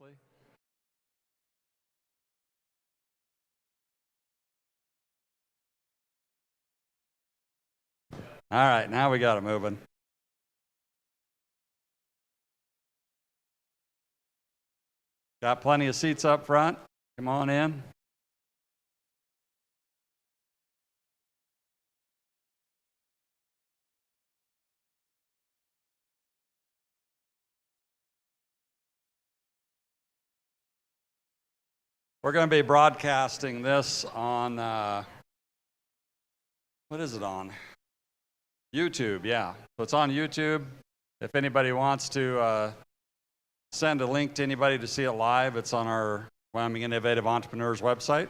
nicely. All right, now we got it moving. Got plenty of seats up front. Come on in. We're going to be broadcasting this on, what is it on? YouTube, yeah. So it's on YouTube. If anybody wants to send a link to anybody to see it live, it's on our Wyoming Innovative Entrepreneurs website.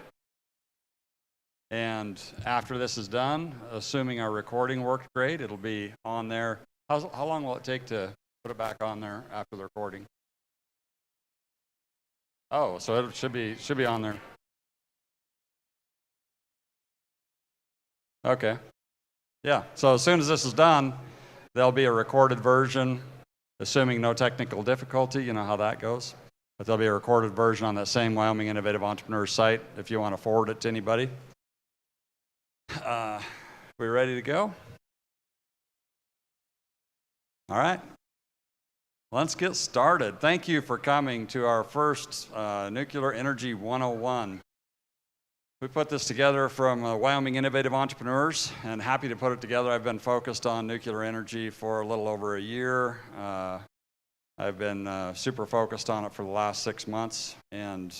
And after this is done, assuming our recording worked great, it'll be on there. How long will it take to put it back on there after the recording? Oh, so it should be on there. Okay. Yeah. So as soon as this is done, there'll be a recorded version, assuming no technical difficulty. You know how that goes. But there'll be a recorded version on that same Wyoming Innovative Entrepreneurs site if you want to forward it to anybody. We ready to go? All right. Let's get started. Thank you for coming to our first Nuclear Energy 101. We put this together from Wyoming Innovative Entrepreneurs, and happy to put it together. I've been focused on nuclear energy for a little over a year. I've been super focused on it for the last 6 months, and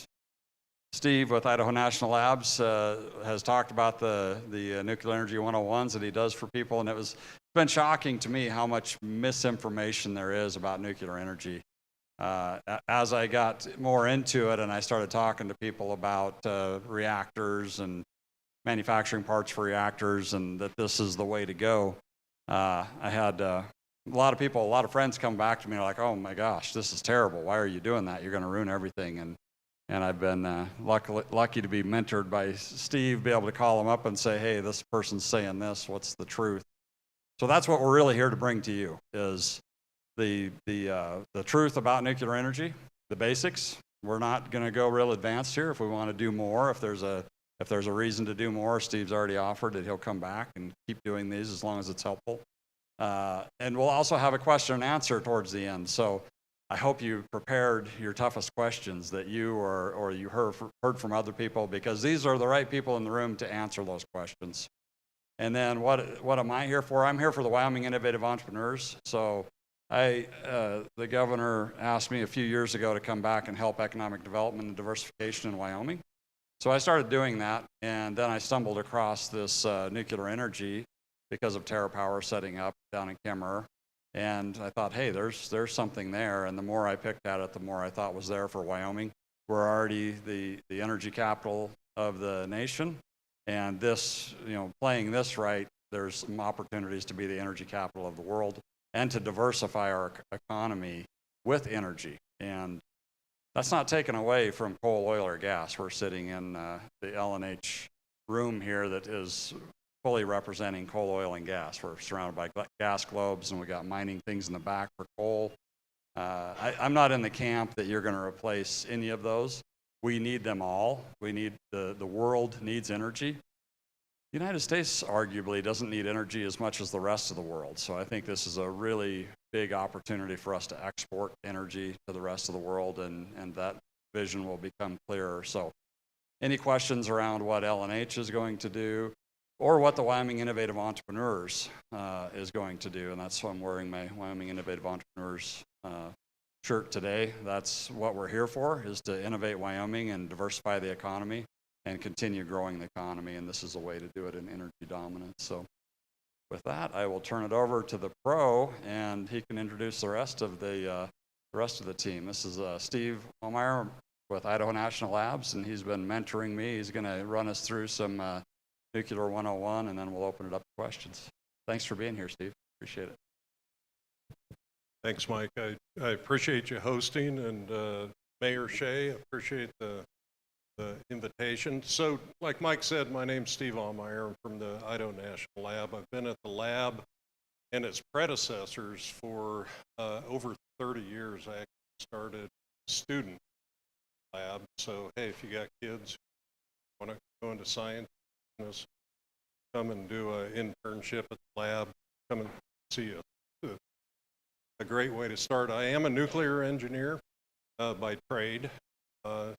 Steve with Idaho National Labs has talked about the Nuclear Energy 101s that he does for people, and it's been shocking to me how much misinformation there is about nuclear energy. As I got more into it and I started talking to people about reactors and manufacturing parts for reactors and that this is the way to go, I had a lot of people, a lot of friends come back to me like, oh my gosh, this is terrible. Why are you doing that? You're going to ruin everything. And I've been lucky to be mentored by Steve, be able to call him up and say, hey, this person's saying this, what's the truth? So that's what we're really here to bring to you is the truth about nuclear energy, the basics. We're not going to go real advanced here. If we want to do more, if there's a reason to do more, Steve's already offered that he'll come back and keep doing these as long as it's helpful. And we'll also have a question and answer towards the end. So I hope you prepared your toughest questions that you or you heard from other people, because these are the right people in the room to answer those questions. And then what am I here for? I'm here for the Wyoming Innovative Entrepreneurs. So the governor asked me a few years ago to come back and help economic development and diversification in Wyoming. So I started doing that, and then I stumbled across this nuclear energy because of TerraPower setting up down in Kemmerer. And I thought, hey, there's something there. And the more I picked at it, the more I thought was there for Wyoming. We're already the energy capital of the nation. And this, playing this right, there's some opportunities to be the energy capital of the world and to diversify our economy with energy. And that's not taken away from coal, oil, or gas. We're sitting in the LNH room here that is fully representing coal, oil, and gas. We're surrounded by gas globes, and we got mining things in the back for coal. I'm not in the camp that you're going to replace any of those. We need them all. We need the world needs energy. The United States arguably doesn't need energy as much as the rest of the world. So I think this is a really big opportunity for us to export energy to the rest of the world, and that vision will become clearer. So any questions around what LNH is going to do or what the Wyoming Innovative Entrepreneurs is going to do, and that's why I'm wearing my Wyoming Innovative Entrepreneurs shirt today. That's what we're here for, is to innovate Wyoming and diversify the economy and continue growing the economy, and this is a way to do it in energy dominance. So with that, I will turn it over to the pro, and he can introduce the rest of the team. This is Steve Allmeyer with Idaho National Labs, and he's been mentoring me. He's going to run us through some Nuclear 101, and then we'll open it up to questions. Thanks for being here, Steve. Appreciate it. Thanks, Mike. I appreciate you hosting, and Mayor Shea, appreciate the invitation. So, like Mike said, my name's Steve Allmeyer. I'm from the Idaho National Lab. I've been at the lab and its predecessors for over 30 years. I actually started a student lab. So, hey, if you got kids, want to go into science, come and do an internship at the lab, come and see a great way to start. I am a nuclear engineer by trade.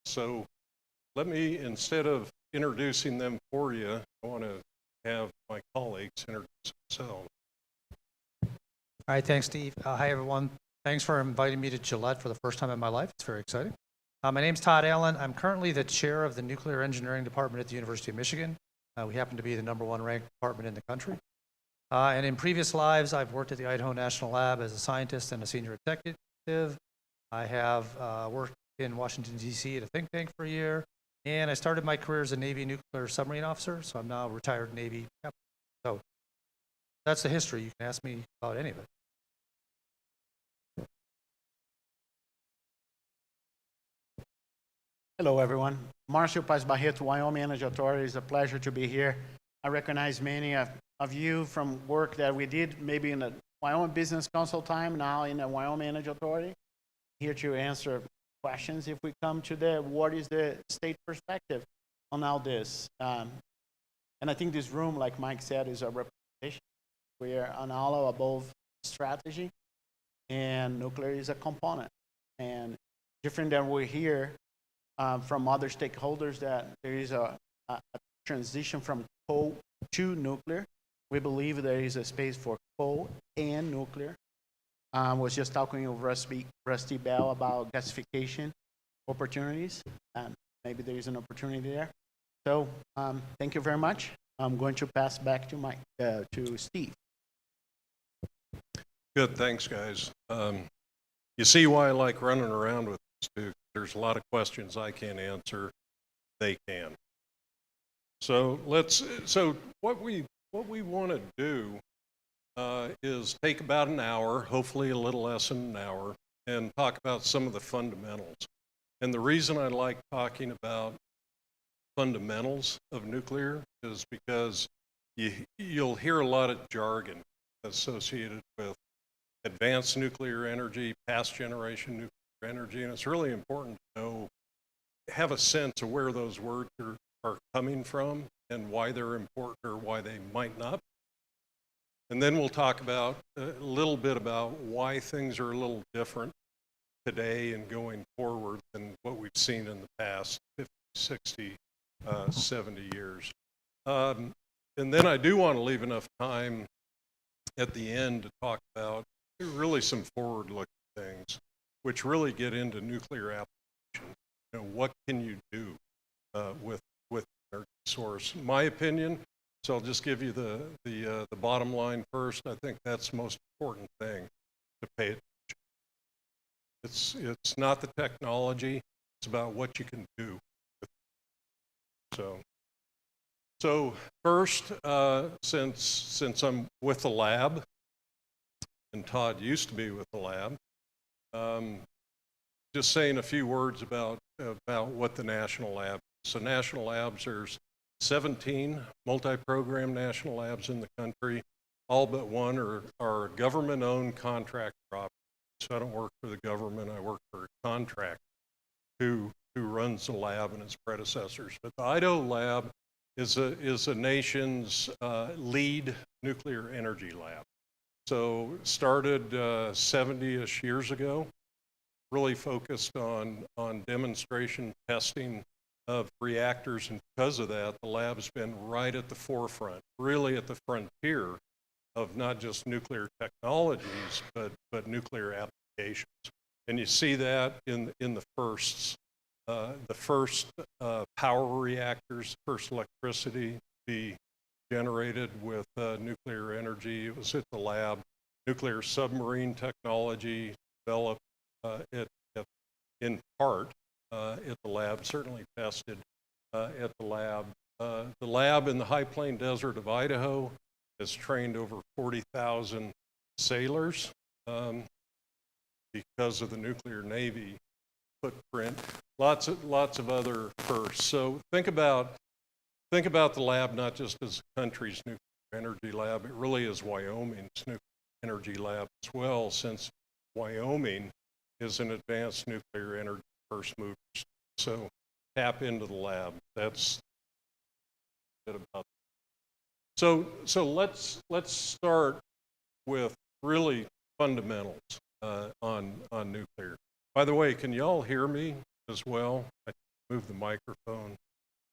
So let me, instead of introducing them for you, I want to have my colleagues introduce themselves. All right, thanks, Steve. Hi, everyone. Thanks for inviting me to Gillette for the first time in my life. It's very exciting. My name's Todd Allen. I'm currently the chair of the Nuclear Engineering Department at the University of Michigan. We happen to be the #1 ranked department in the country. And in previous lives, I've worked at the Idaho National Lab as a scientist and a senior executive. I have worked in Washington, D.C. at a think tank for a year. And I started my career as a Navy nuclear submarine officer, so I'm now a retired Navy captain. So that's the history. You can ask me about any of it. Hello, everyone. Marcio Paz Barreto, Wyoming Energy Authority. It's a pleasure to be here. I recognize many of you from work that we did maybe in the Wyoming Business Council time, now in the Wyoming Energy Authority. Here to answer questions if we come to what is the state perspective on all this. And I think this room, like Mike said, is a representation. We are on all above strategy, and nuclear is a component. And different than we hear from other stakeholders that there is a transition from coal to nuclear. We believe there is a space for coal and nuclear. I was just talking with Rusty Bell about gasification opportunities, and maybe there is an opportunity there. So thank you very much. I'm going to pass back to to Steve. Good, thanks, guys. You see why I like running around with this, too. There's a lot of questions I can't answer. They can. So what we want to do is take about an hour, hopefully a little less than an hour, and talk about some of the fundamentals. And the reason I like talking about fundamentals of nuclear is because you'll hear a lot of jargon associated with advanced nuclear energy, past generation nuclear energy, and it's really important to have a sense of where those words are coming from and why they're important or why they might not. And then we'll talk about a little bit about why things are a little different today and going forward than what we've seen in the past 50, 60, 70 years. And then I do want to leave enough time at the end to talk about really some forward-looking things, which really get into nuclear applications. You know, what can you do with energy source? My opinion, so I'll just give you the bottom line first. I think that's the most important thing to pay attention. It's not the technology, it's about what you can do with it. So first, since I'm with the lab, and Todd used to be with the lab, just saying a few words about what the National Lab is. So National Labs, there's 17 multi-program national labs in the country. All but one are government-owned contractor operators. So I don't work for the government, I work for a contractor who runs the lab and its predecessors. But the Idaho Lab is a nation's lead nuclear energy lab. So started 70-ish years ago, really focused on demonstration testing of reactors, and because of that, the lab's been right at the forefront, really at the frontier of not just nuclear technologies, but nuclear applications. And you see that in the firsts. The first power reactors, first electricity to be generated with nuclear energy. It was at the lab. Nuclear submarine technology developed in part at the lab, certainly tested at the lab. The lab in the High Plain Desert of Idaho has trained over 40,000 sailors because of the nuclear Navy footprint. Lots of other firsts. So think about the lab not just as the country's nuclear energy lab. It really is Wyoming's nuclear energy lab as well, since Wyoming is an advanced nuclear energy first mover. So tap into the lab. That's it about. So let's start with really fundamentals on nuclear. By the way, can y'all hear me as well? I move the microphone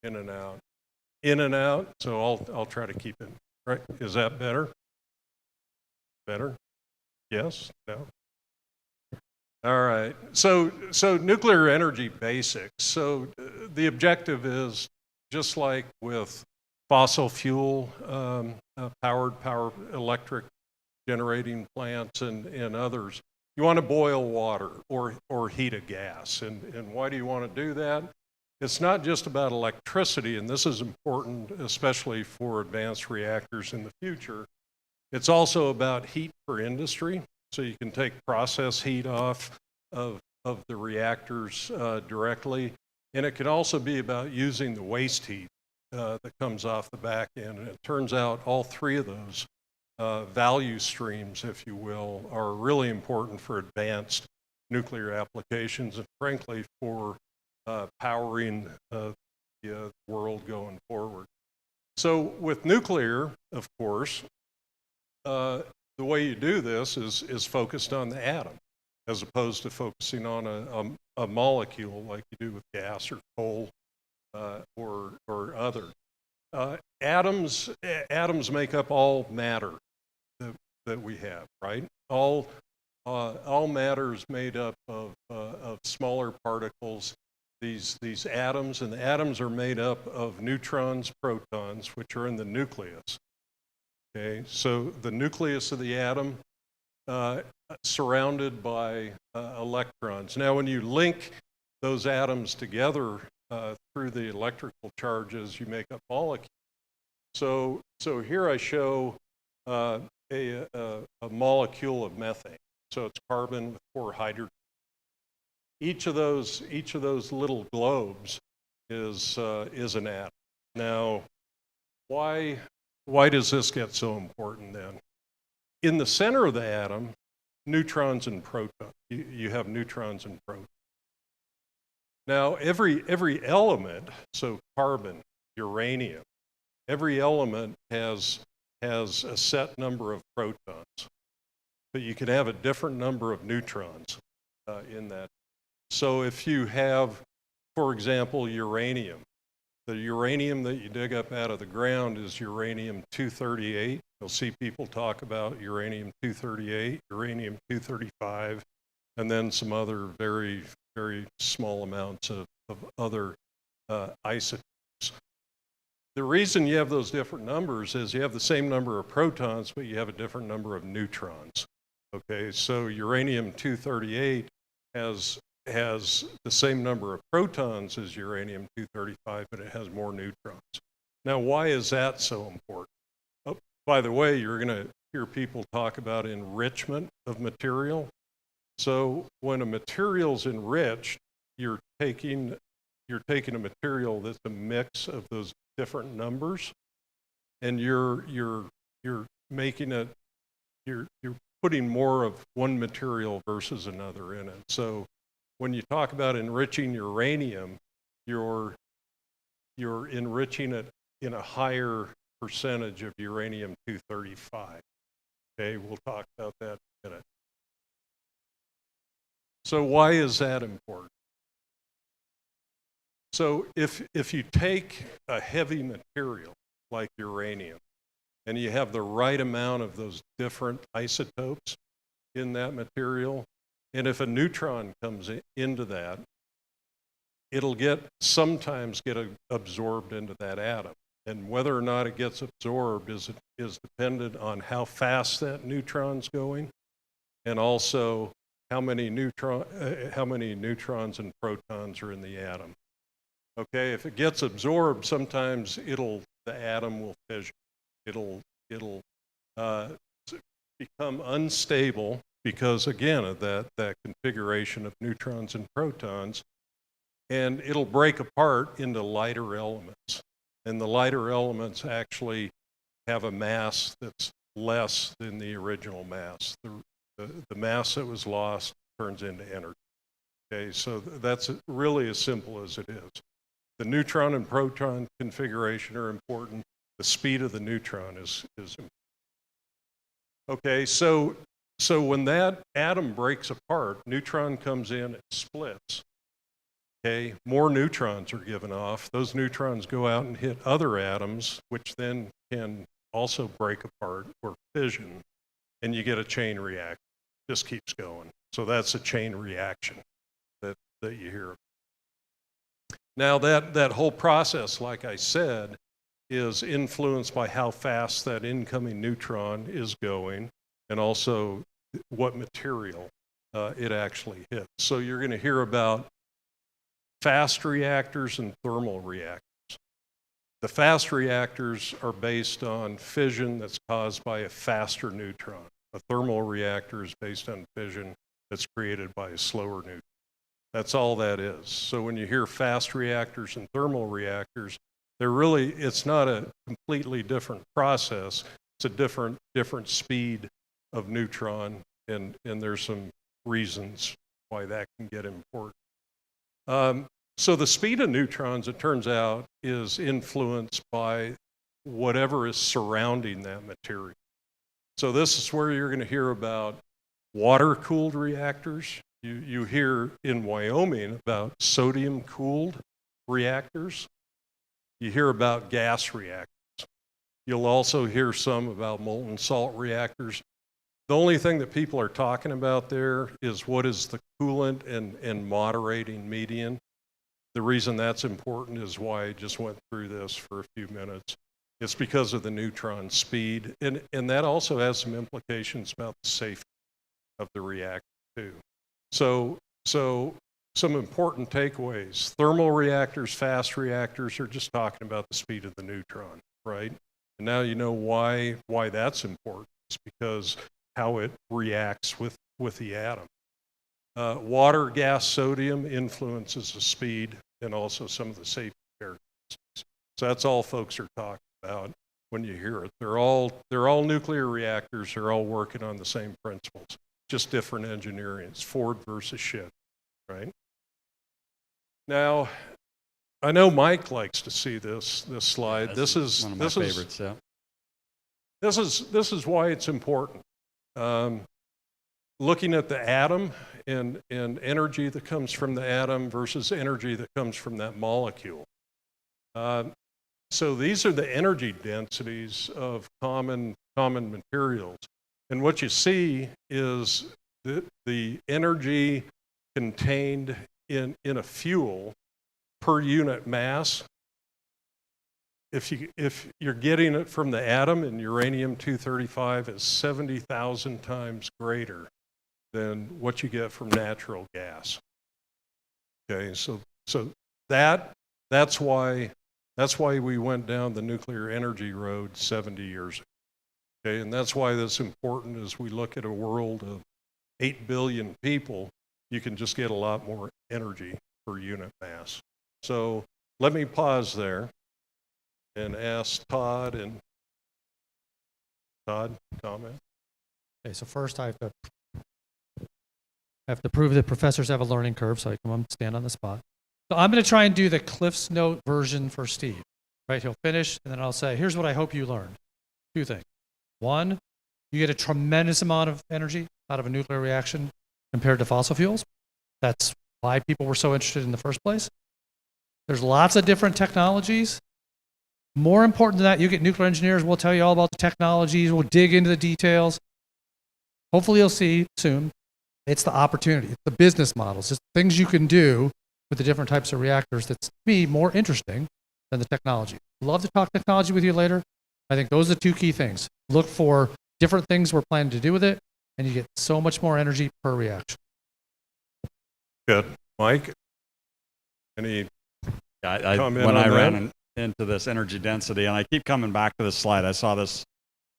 in and out. In and out, so I'll try to keep it right. Is that better? Better? Yes? No? All right. So nuclear energy basics. So the objective is just like with fossil fuel power electric generating plants and others. You want to boil water or heat a gas. And why do you want to do that? It's not just about electricity, and this is important, especially for advanced reactors in the future. It's also about heat for industry, so you can take process heat off of the reactors directly. And it can also be about using the waste heat that comes off the back end. And it turns out all three of those value streams, if you will, are really important for advanced nuclear applications and frankly for powering the world going forward. So with nuclear, of course, the way you do this is focused on the atom as opposed to focusing on a molecule like you do with gas or coal or other. Atoms make up all matter that we have, right? All matter is made up of smaller particles. These atoms, and the atoms are made up of neutrons, protons, which are in the nucleus. Okay, so the nucleus of the atom surrounded by electrons. Now, when you link those atoms together through the electrical charges, you make up molecules. So here I show a molecule of methane. So it's carbon with 4 hydrogens. Each of those little globes is an atom. Now, why does this get so important then? In the center of the atom, neutrons and protons. You have neutrons and protons. Now, every element, so carbon, uranium, every element has a set number of protons, but you can have a different number of neutrons in that. So if you have, for example, uranium, the uranium that you dig up out of the ground is uranium-238. You'll see people talk about uranium-238, uranium-235, and then some other very, very small amounts of other isotopes. The reason you have those different numbers is you have the same number of protons, but you have a different number of neutrons. Okay, so uranium-238 has the same number of protons as uranium-235, but it has more neutrons. Now, why is that so important? Oh, by the way, you're going to hear people talk about enrichment of material. So when a material's enriched, you're taking a material that's a mix of those different numbers, and you're making it, you're putting more of one material versus another in it. So when you talk about enriching uranium, you're enriching it in a higher percentage of uranium-235. Okay, we'll talk about that in a minute. So why is that important? So if you take a heavy material like uranium and you have the right amount of those different isotopes in that material, and if a neutron comes into that, it'll sometimes get absorbed into that atom. And whether or not it gets absorbed is dependent on how fast that neutron's going, and also how many neutrons and protons are in the atom. Okay, if it gets absorbed, sometimes the atom will fission. It'll become unstable because, again, of that configuration of neutrons and protons, and it'll break apart into lighter elements. And the lighter elements actually have a mass that's less than the original mass. The mass that was lost turns into energy. Okay, so that's really as simple as it is. The neutron and proton configuration are important. The speed of the neutron is important. Okay, so when that atom breaks apart, neutron comes in, it splits. Okay, more neutrons are given off. Those neutrons go out and hit other atoms, which then can also break apart or fission, and you get a chain reaction. Just keeps going. So that's a chain reaction that you hear. Now that whole process, like I said, is influenced by how fast that incoming neutron is going and also what material it actually hits. So you're going to hear about fast reactors and thermal reactors. The fast reactors are based on fission that's caused by a faster neutron. A thermal reactor is based on fission that's created by a slower neutron. That's all that is. So when you hear fast reactors and thermal reactors, it's not a completely different process. It's a different speed of neutron, and there's some reasons why that can get important. So the speed of neutrons, it turns out, is influenced by whatever is surrounding that material. So this is where you're going to hear about water-cooled reactors. You hear in Wyoming about sodium-cooled reactors. You hear about gas reactors. You'll also hear some about molten salt reactors. The only thing that people are talking about there is what is the coolant and moderating medium. The reason that's important is why I just went through this for a few minutes. It's because of the neutron speed, and that also has some implications about the safety of the reactor too. So some important takeaways. Thermal reactors, fast reactors are just talking about the speed of the neutron, right? And now you know why that's important. It's because how it reacts with the atom. Water, gas, sodium influences the speed and also some of the safety characteristics. So that's all folks are talking about when you hear it. They're all nuclear reactors. They're all working on the same principles, just different engineering. It's Ford versus Schiff, right? Now, I know Mike likes to see this slide. Yeah, this is one of my favorites. Yeah. This is why it's important. Looking at the atom and energy that comes from the atom versus energy that comes from that molecule. So these are the energy densities of common materials. And what you see is the energy contained in a fuel per unit mass. If you're getting it from the atom, and uranium-235 is 70,000 times greater than what you get from natural gas. Okay, so that's why we went down the nuclear energy road 70 years ago. Okay, and that's why that's important as we look at a world of 8 billion people. You can just get a lot more energy per unit mass. So let me pause there and ask Todd comment. Okay, so first I have to prove that professors have a learning curve, so I come and stand on the spot. So I'm going to try and do the Cliff's Note version for Steve. Right, he'll finish, and then I'll say, here's what I hope you learned. Two things. One, you get a tremendous amount of energy out of a nuclear reaction compared to fossil fuels. That's why people were so interested in the first place. There's lots of different technologies. More important than that, you get nuclear engineers, we'll tell you all about the technologies, we'll dig into the details. Hopefully you'll see soon, it's the opportunity, it's the business models, it's things you can do with the different types of reactors that's, to me, more interesting than the technology. Love to talk technology with you later. I think those are the two key things. Look for different things we're planning to do with it, and you get so much more energy per reaction. Good. Mike, any comment When on I that? ran into this energy density, and I keep coming back to this slide. I saw this,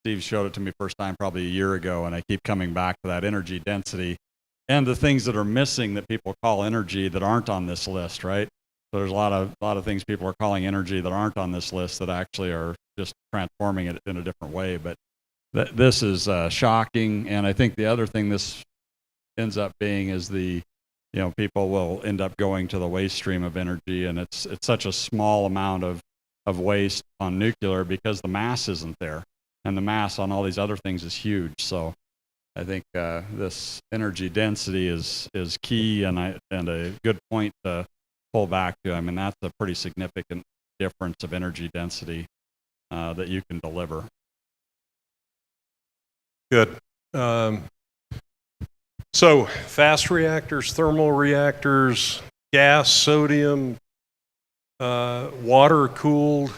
Steve showed it to me first time probably a year ago, and I keep coming back to that energy density and the things that are missing that people call energy that aren't on this list, right? So there's a lot of things people are calling energy that aren't on this list that actually are just transforming it in a different way. But this is shocking, and I think the other thing this ends up being is the people will end up going to the waste stream of energy, and it's such a small amount of waste on nuclear because the mass isn't there, and the mass on all these other things is huge. So I think this energy density is key, and a good point to pull back to. I mean, that's a pretty significant difference of energy density that you can deliver. Good. So fast reactors, thermal reactors, gas, sodium, water cooled,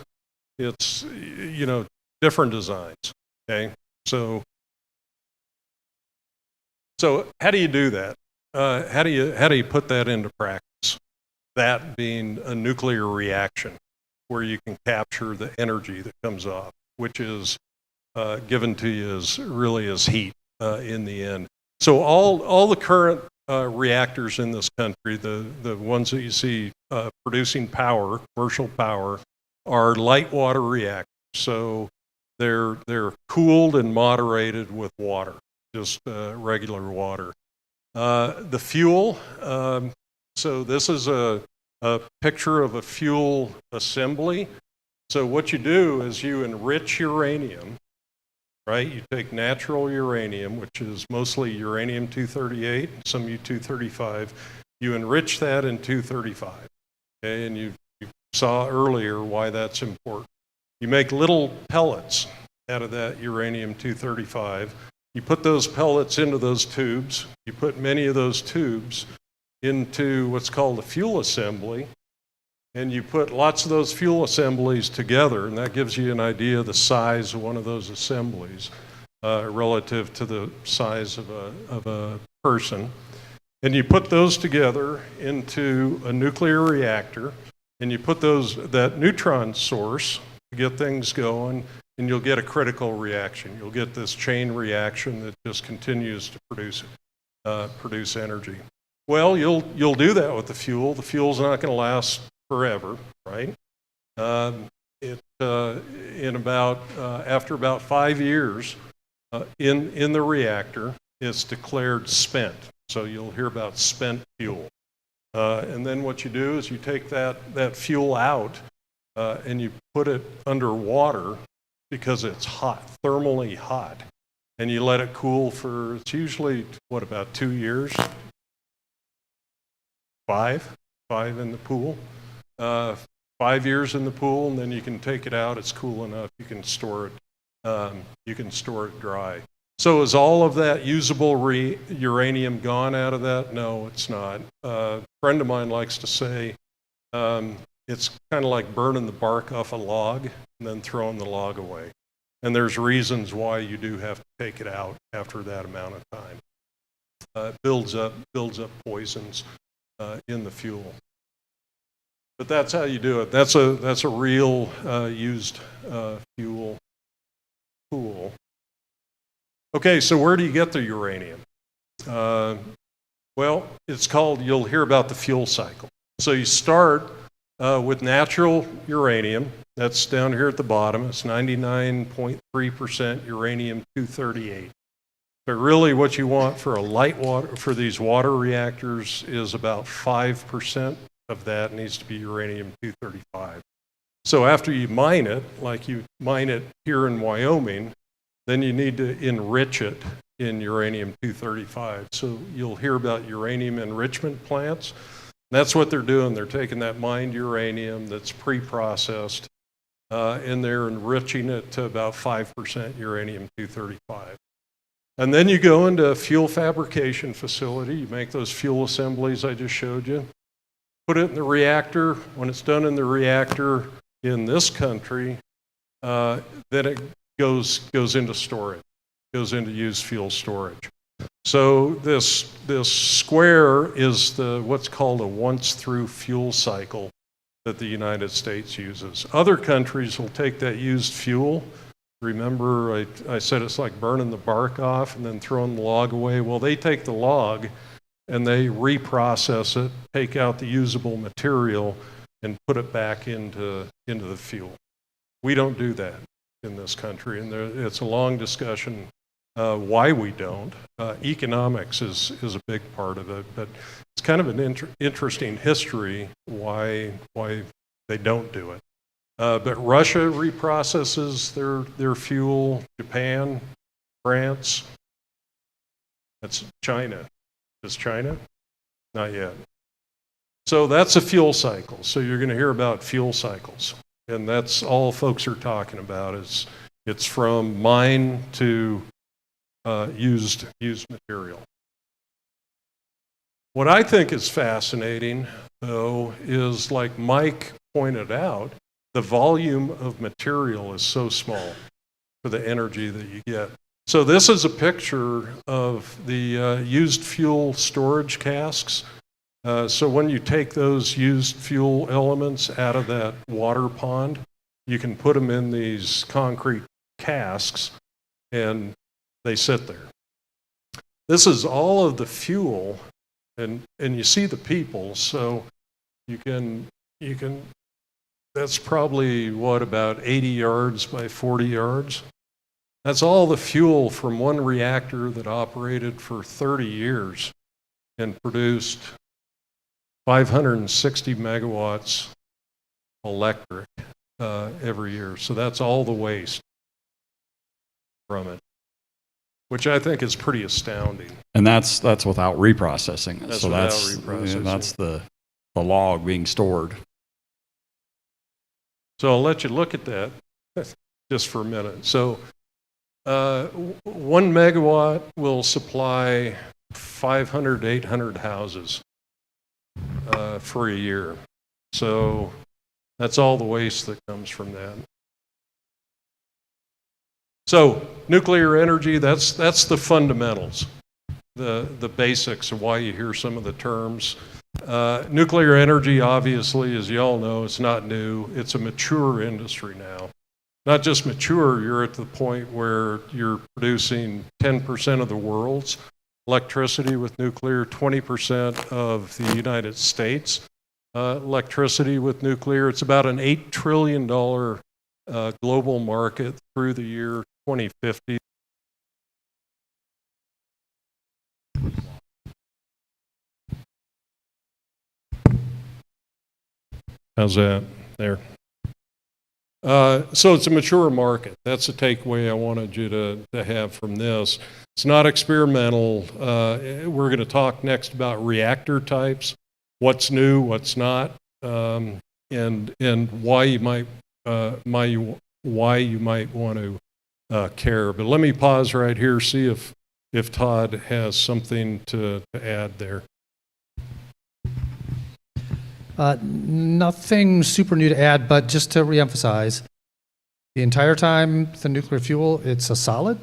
it's, different designs, okay? So how do you do that? How do you put that into practice? That being a nuclear reaction where you can capture the energy that comes off, which is given to you as heat in the end. So all the current reactors in this country, the ones that you see producing power, commercial power, are light water reactors. So they're cooled and moderated with water, just regular water. The fuel, so this is a picture of a fuel assembly. So what you do is you enrich uranium, right? You take natural uranium, which is mostly uranium-238, some U-235. You enrich that in 235, okay? And you saw earlier why that's important. You make little pellets out of that uranium-235. You put those pellets into those tubes. You put many of those tubes into what's called a fuel assembly, and you put lots of those fuel assemblies together, and that gives you an idea of the size of one of those assemblies relative to the size of a person. And you put those together into a nuclear reactor, and you put that neutron source to get things going, and you'll get a critical reaction. You'll get this chain reaction that just continues to produce energy. Well, you'll do that with the fuel. The fuel's not going to last forever, right? After about 5 years in the reactor, it's declared spent. So you'll hear about spent fuel. And then what you do is you take that fuel out and you put it under water because it's hot, thermally hot. And you let it cool for, it's usually, about 2 years? 5 in the pool. 5 years in the pool, and then you can take it out. It's cool enough. You can store it dry. So is all of that usable uranium gone out of that? No, it's not. A friend of mine likes to say it's kind of like burning the bark off a log and then throwing the log away. And there's reasons why you do have to take it out after that amount of time. It builds up poisons in the fuel. But that's how you do it. That's a real used fuel pool. Okay, so where do you get the uranium? Well, you'll hear about the fuel cycle. So you start with natural uranium. That's down here at the bottom. It's 99.3% uranium-238. But really what you want for these water reactors is about 5% of that needs to be uranium-235. So after you mine it, like you mine it here in Wyoming, then you need to enrich it in uranium-235. So you'll hear about uranium enrichment plants. That's what they're doing. They're taking that mined uranium that's pre-processed and they're enriching it to about 5% uranium-235. And then you go into a fuel fabrication facility. You make those fuel assemblies I just showed you. Put it in the reactor. When it's done in the reactor in this country, then it goes into storage, goes into used fuel storage. So this square is what's called a once-through fuel cycle that the United States uses. Other countries will take that used fuel. Remember, I said it's like burning the bark off and then throwing the log away. Well, they take the log and they reprocess it, take out the usable material, and put it back into the fuel. We don't do that in this country, and it's a long discussion why we don't. Economics is a big part of it, but it's kind of an interesting history why they don't do it. But Russia reprocesses their fuel, Japan, France. That's China. Is China? Not yet. So that's a fuel cycle. So you're going to hear about fuel cycles. And that's all folks are talking about is it's from mine to used material. What I think is fascinating, though, is like Mike pointed out, the volume of material is so small for the energy that you get. So this is a picture of the used fuel storage casks. So when you take those used fuel elements out of that water pond, you can put them in these concrete casks and they sit there. This is all of the fuel, and you see the people, so you can that's probably what, about 80 yards by 40 yards. That's all the fuel from one reactor that operated for 30 years and produced 560 megawatts electric every year. So that's all the waste from it, which I think is pretty astounding. And that's without reprocessing. That's so without that's reprocessing. that's the log being stored. So I'll let you look at that just for a minute. So 1 megawatt will supply 500 to 800 houses for a year. So that's all the waste that comes from that. So nuclear energy, that's the fundamentals, the basics of why you hear some of the terms. Nuclear energy, obviously, as you all know, it's not new. It's a mature industry now. Not just mature, you're at the point where you're producing 10% of the world's electricity with nuclear, 20% of the United States electricity with nuclear. It's about an $8 trillion global market through the year 2050. How's that? There. So it's a mature market. That's the takeaway I wanted you to have from this. It's not experimental. We're going to talk next about reactor types, what's new, what's not, and why you might want to care. But let me pause right here, see if Todd has something to add there. Nothing super new to add, but just to reemphasize, the entire time the nuclear fuel, it's a solid.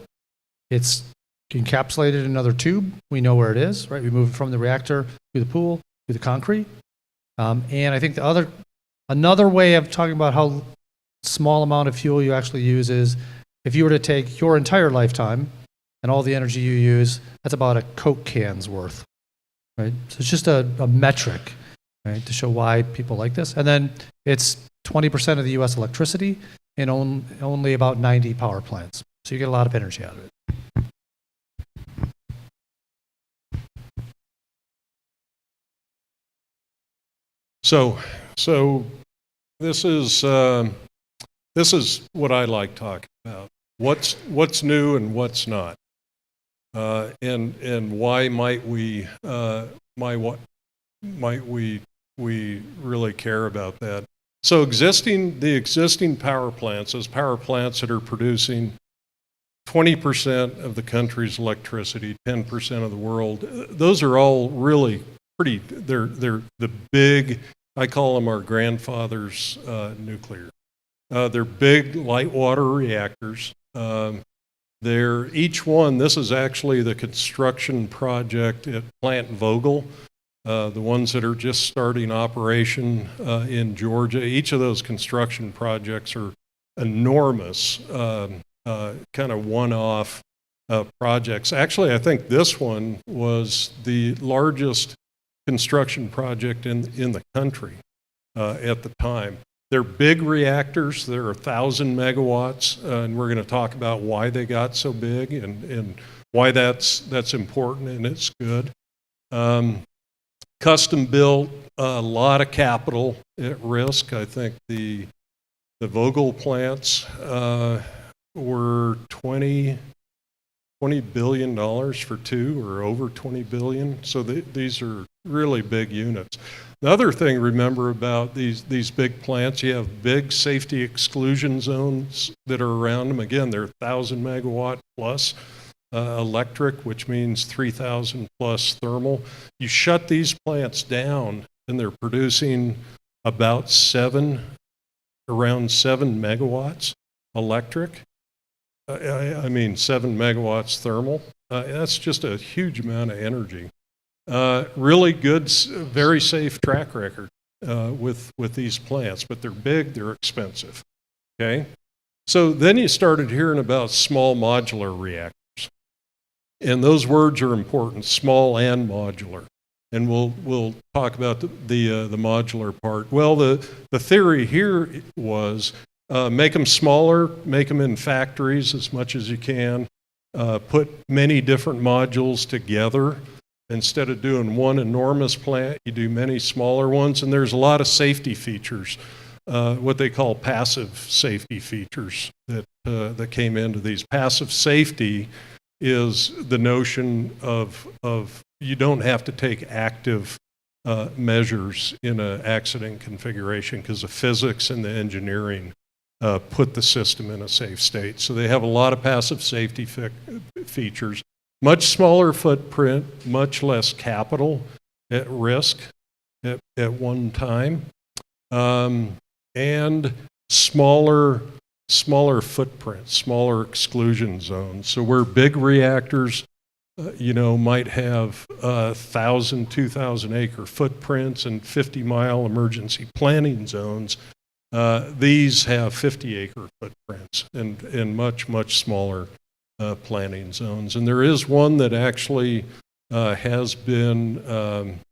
It's encapsulated in another tube. We know where it is, right? We move it from the reactor to the pool to the concrete. And I think another way of talking about how small amount of fuel you actually use is if you were to take your entire lifetime and all the energy you use, that's about a Coke can's worth, right? So it's just a metric, right, to show why people like this. And then it's 20% of the U.S. electricity and only about 90 power plants. So you get a lot of energy out of it. So this is what I like talking about. What's new and what's not, and why might we really care about that? So the existing power plants, those power plants that are producing 20% of the country's electricity, 10% of the world, those are all really pretty, they're the big, I call them our grandfather's nuclear. They're big light water reactors. They're each one, this is actually the construction project at Plant Vogtle, the ones that are just starting operation in Georgia. Each of those construction projects are enormous, kind of one-off projects. Actually, I think this one was the largest construction project in the country at the time. They're big reactors. They're 1,000 megawatts, and we're going to talk about why they got so big and why that's important and it's good. Custom built, a lot of capital at risk. I think the Vogtle plants were $20 billion for two, or over $20 billion. So these are really big units. The other thing, remember about these big plants, you have big safety exclusion zones that are around them. Again, they're 1,000 megawatt plus electric, which means 3,000 plus thermal. You shut these plants down and they're producing about around 7 megawatts electric. I mean 7 megawatts thermal. That's just a huge amount of energy. Really good, very safe track record with these plants, but they're big, they're expensive. Okay, so then you started hearing about small modular reactors, and those words are important: small and modular. And we'll talk about the modular part. Well, the theory here was make them smaller, make them in factories as much as you can, put many different modules together. Instead of doing one enormous plant, you do many smaller ones, and there's a lot of safety features, what they call passive safety features that came into these. Passive safety is the notion of you don't have to take active measures in an accident configuration because the physics and the engineering put the system in a safe state. So they have a lot of passive safety features. Much smaller footprint, much less capital at risk at one time, and smaller footprint, smaller exclusion zones. So where big reactors, might have 1,000, 2,000 acre footprints and 50-mile emergency planning zones, these have 50-acre footprints and much, much smaller planning zones. And there is one that actually has been,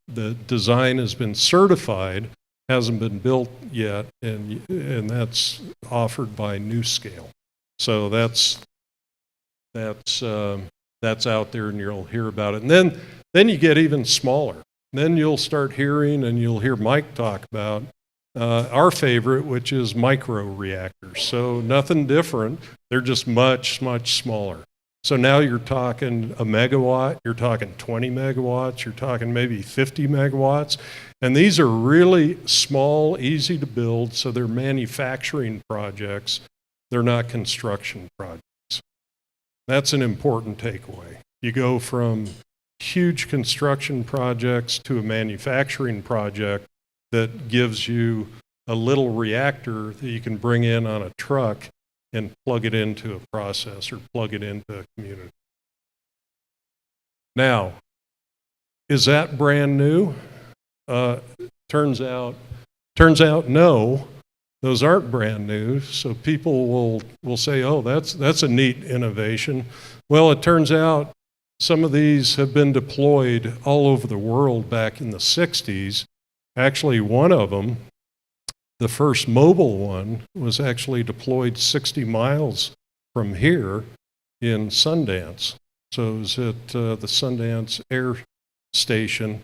the design has been certified, hasn't been built yet, and that's offered by NuScale. So that's out there, and you'll hear about it. And then you get even smaller. Then you'll start hearing, and you'll hear Mike talk about our favorite, which is micro reactors. So nothing different. They're just much, much smaller. So now you're talking a megawatt, you're talking 20 megawatts, you're talking maybe 50 megawatts. And these are really small, easy to build, so they're manufacturing projects. They're not construction projects. That's an important takeaway. You go from huge construction projects to a manufacturing project that gives you a little reactor that you can bring in on a truck and plug it into a process or plug it into a community. Now, is that brand new? Turns out no, those aren't brand new. So people will say, oh, that's a neat innovation. Well, it turns out some of these have been deployed all over the world back in the 60s. Actually, one of them, the first mobile one, was actually deployed 60 miles from here in Sundance. So it was at the Sundance Air Station.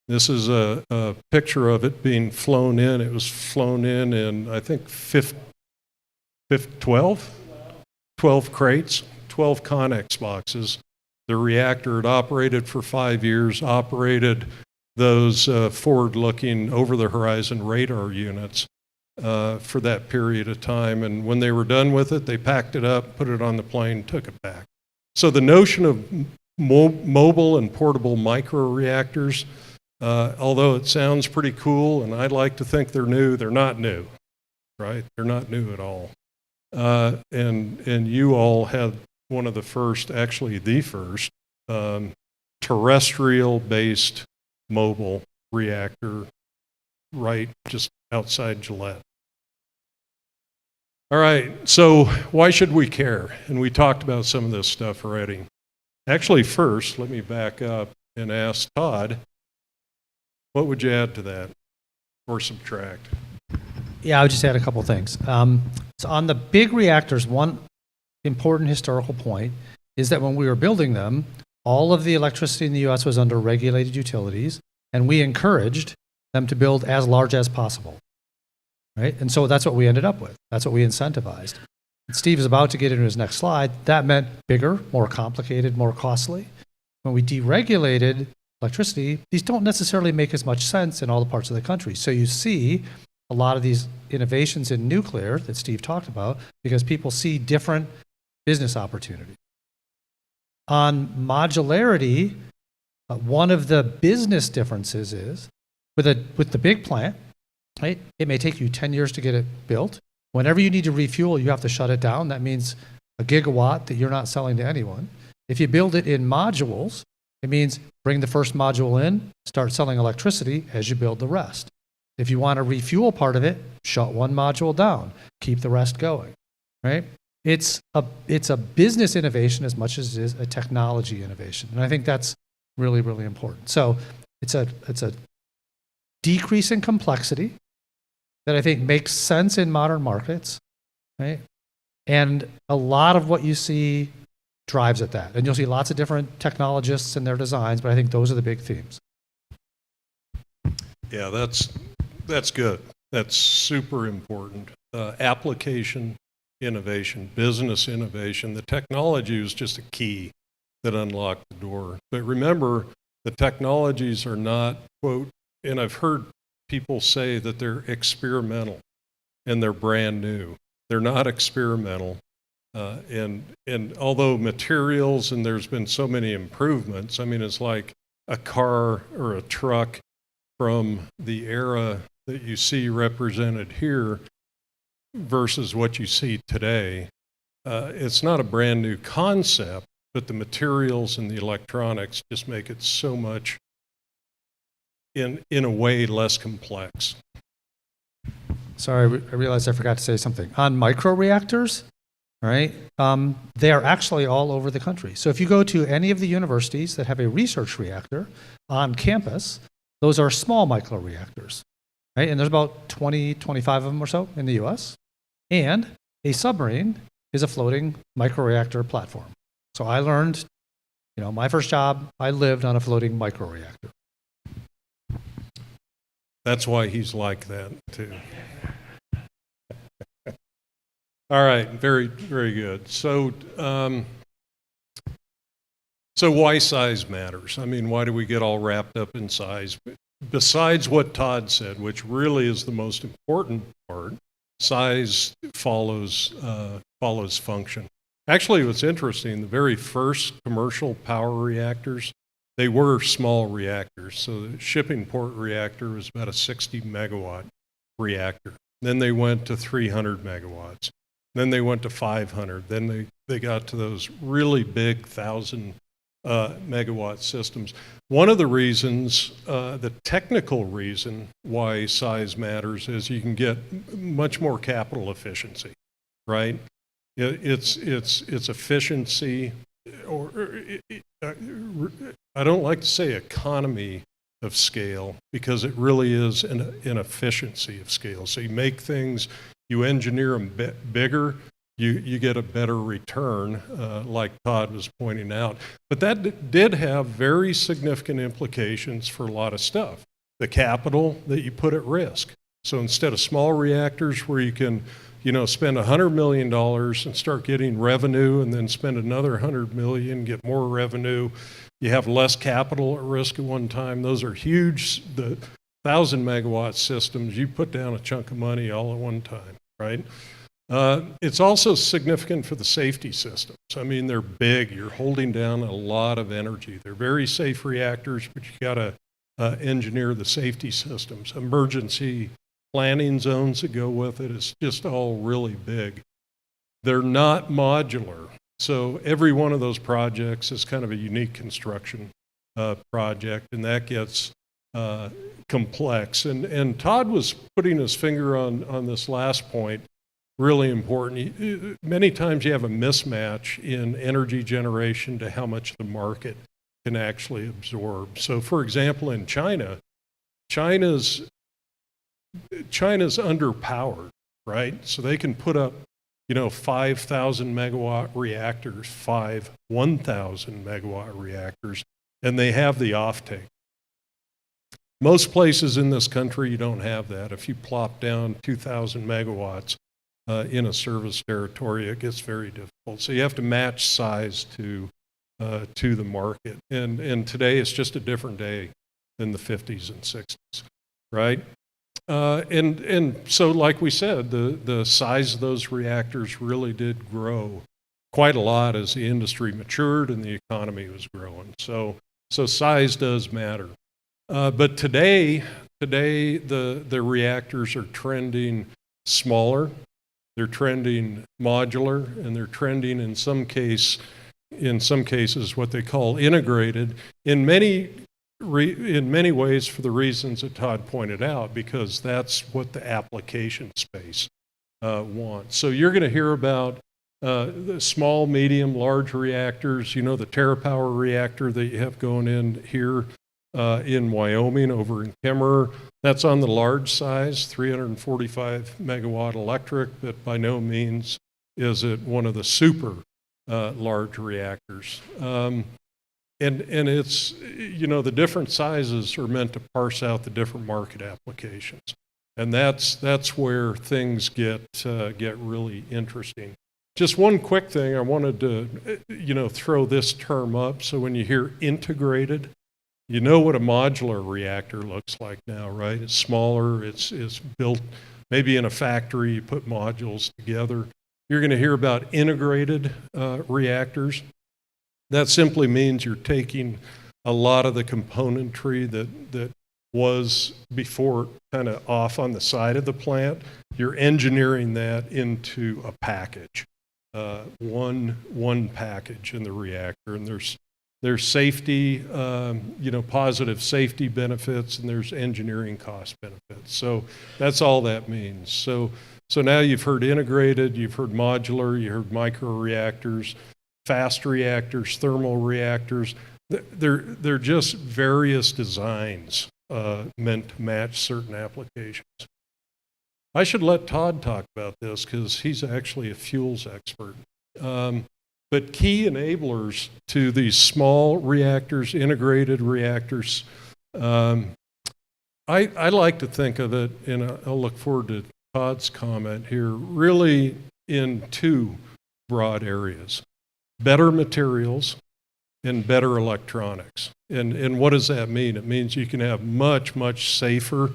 This is a picture of it being flown in. It was flown in I think, 12 crates, 12 Connex boxes. The reactor had operated for 5 years, operated those forward-looking, over-the-horizon radar units for that period of time. And when they were done with it, they packed it up, put it on the plane, took it back. So the notion of mobile and portable microreactors, although it sounds pretty cool, and I'd like to think they're new, they're not new, right? They're not new at all. And you all had one of the first, actually the first, terrestrial-based mobile reactor right just outside Gillette. All right, so why should we care? And we talked about some of this stuff already. Actually, first, let me back up and ask Todd, what would you add to that or subtract? Yeah, I would just add a couple things. So on the big reactors, one important historical point is that when we were building them, all of the electricity in the U.S. was under regulated utilities, and we encouraged them to build as large as possible, right? And so that's what we ended up with. That's what we incentivized. And Steve is about to get into his next slide. That meant bigger, more complicated, more costly. When we deregulated electricity, these don't necessarily make as much sense in all the parts of the country. So you see a lot of these innovations in nuclear that Steve talked about because people see different business opportunities. On modularity, one of the business differences is with the big plant, right? It may take you 10 years to get it built. Whenever you need to refuel, you have to shut it down. That means a gigawatt that you're not selling to anyone. If you build it in modules, it means bring the first module in, start selling electricity as you build the rest. If you want to refuel part of it, shut one module down, keep the rest going, right? It's a business innovation as much as it is a technology innovation. And I think that's really, really important. So it's a decrease in complexity that I think makes sense in modern markets, right? And a lot of what you see drives at that. And you'll see lots of different technologists and their designs, but I think those are the big themes. Yeah, that's good. That's super important. Application innovation, business innovation. The technology is just a key that unlocked the door. But remember, the technologies are not, quote, and I've heard people say that they're experimental and they're brand new. They're not experimental. And although materials, and there's been so many improvements, I mean, it's like a car or a truck from the era that you see represented here versus what you see today. It's not a brand new concept, but the materials and the electronics just make it so much, in a way, less complex. Sorry, I realized I forgot to say something. On microreactors, right, they are actually all over the country. So if you go to any of the universities that have a research reactor on campus, those are small microreactors, right? And there's about 20, 25 of them or so in the US. And a submarine is a floating microreactor platform. So I learned, my first job, I lived on a floating microreactor. That's why he's like that, too. All right, very, very good. So why size matters? I mean, why do we get all wrapped up in size? Besides what Todd said, which really is the most important part, size follows function. Actually, what's interesting, the very first commercial power reactors, they were small reactors. So the shipping port reactor was about a 60 megawatt reactor. Then they went to 300 megawatts. Then they went to 500. Then they got to those really big 1,000 megawatt systems. One of the reasons, the technical reason why size matters is you can get much more capital efficiency, right? It's efficiency, or I don't like to say economy of scale because it really is an efficiency of scale. So you make things, you engineer them bigger, you get a better return, like Todd was pointing out. But that did have very significant implications for a lot of stuff. The capital that you put at risk. So instead of small reactors where you can, spend $100 million and start getting revenue and then spend another $100 million, get more revenue, you have less capital at risk at one time. Those are huge. The 1,000 megawatt systems, you put down a chunk of money all at one time, right? It's also significant for the safety systems. I mean, they're big. You're holding down a lot of energy. They're very safe reactors, but you got to engineer the safety systems. Emergency planning zones that go with it. It's just all really big. They're not modular. So every one of those projects is kind of a unique construction project, and that gets complex. And Todd was putting his finger on this last point, really important. Many times you have a mismatch in energy generation to how much the market can actually absorb. So for example, in China's China's underpowered, right? So they can put up, 5,000 megawatt reactors, 1,000 megawatt reactors, and they have the offtake. Most places in this country, you don't have that. If you plop down 2,000 megawatts in a service territory, it gets very difficult. So you have to match size to the market. And today it's just a different day than the 50s and 60s, right? And so, like we said, the size of those reactors really did grow quite a lot as the industry matured and the economy was growing. So size does matter. But today the reactors are trending smaller, they're trending modular, and they're trending in some cases what they call integrated. In many ways, for the reasons that Todd pointed out, because that's what the application space wants. So you're going to hear about the small, medium, large reactors. The TerraPower reactor that you have going in here in Wyoming over in Kemmerer. That's on the large size, 345 megawatt electric, but by no means is it one of the super large reactors. And it's, the different sizes are meant to parse out the different market applications. And that's where things get really interesting. Just one quick thing, I wanted to, throw this term up. So when you hear integrated, you know what a modular reactor looks like now, right? It's smaller, it's built maybe in a factory, you put modules together. You're going to hear about integrated reactors. That simply means you're taking a lot of the componentry that was before kind of off on the side of the plant. You're engineering that into a package, one package in the reactor, and there's safety, positive safety benefits, and there's engineering cost benefits. So that's all that means. So now you've heard integrated, you've heard modular, you heard microreactors, fast reactors, thermal reactors. They're just various designs meant to match certain applications. I should let Todd talk about this because he's actually a fuels expert. But key enablers to these small reactors, integrated reactors, I like to think of it, and I'll look forward to Todd's comment here, really in two broad areas: better materials and better electronics. And what does that mean? It means you can have much, much safer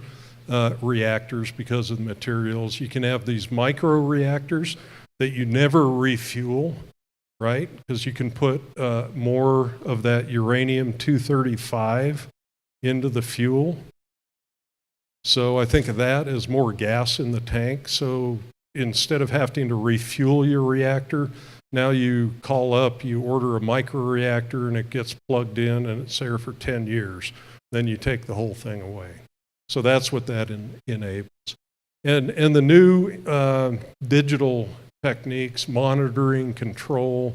reactors because of the materials. You can have these micro reactors that you never refuel, right? Because you can put more of that uranium-235 into the fuel. So I think of that as more gas in the tank. So instead of having to refuel your reactor, now you call up, you order a microreactor, and it gets plugged in, and it's there for 10 years. Then you take the whole thing away. So that's what that enables. And the new digital techniques, monitoring, control,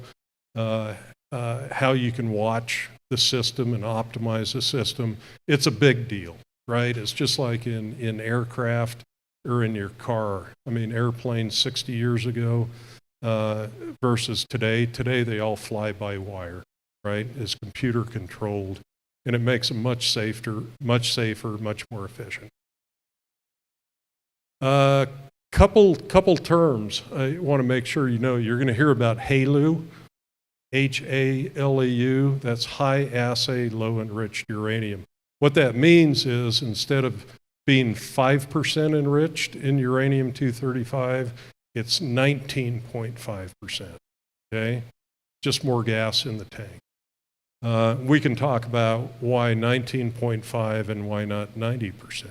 how you can watch the system and optimize the system, it's a big deal, right? It's just like in aircraft or in your car. I mean, airplanes 60 years ago versus today. Today they all fly by wire, right? It's computer controlled, and it makes them much safer, much more efficient. Couple terms I want to make sure you know. You're going to hear about HALEU, HALEU. That's high assay low enriched uranium. What that means is instead of being 5% enriched in uranium-235, it's 19.5%. Okay, just more gas in the tank. We can talk about why 19.5 and why not 90%.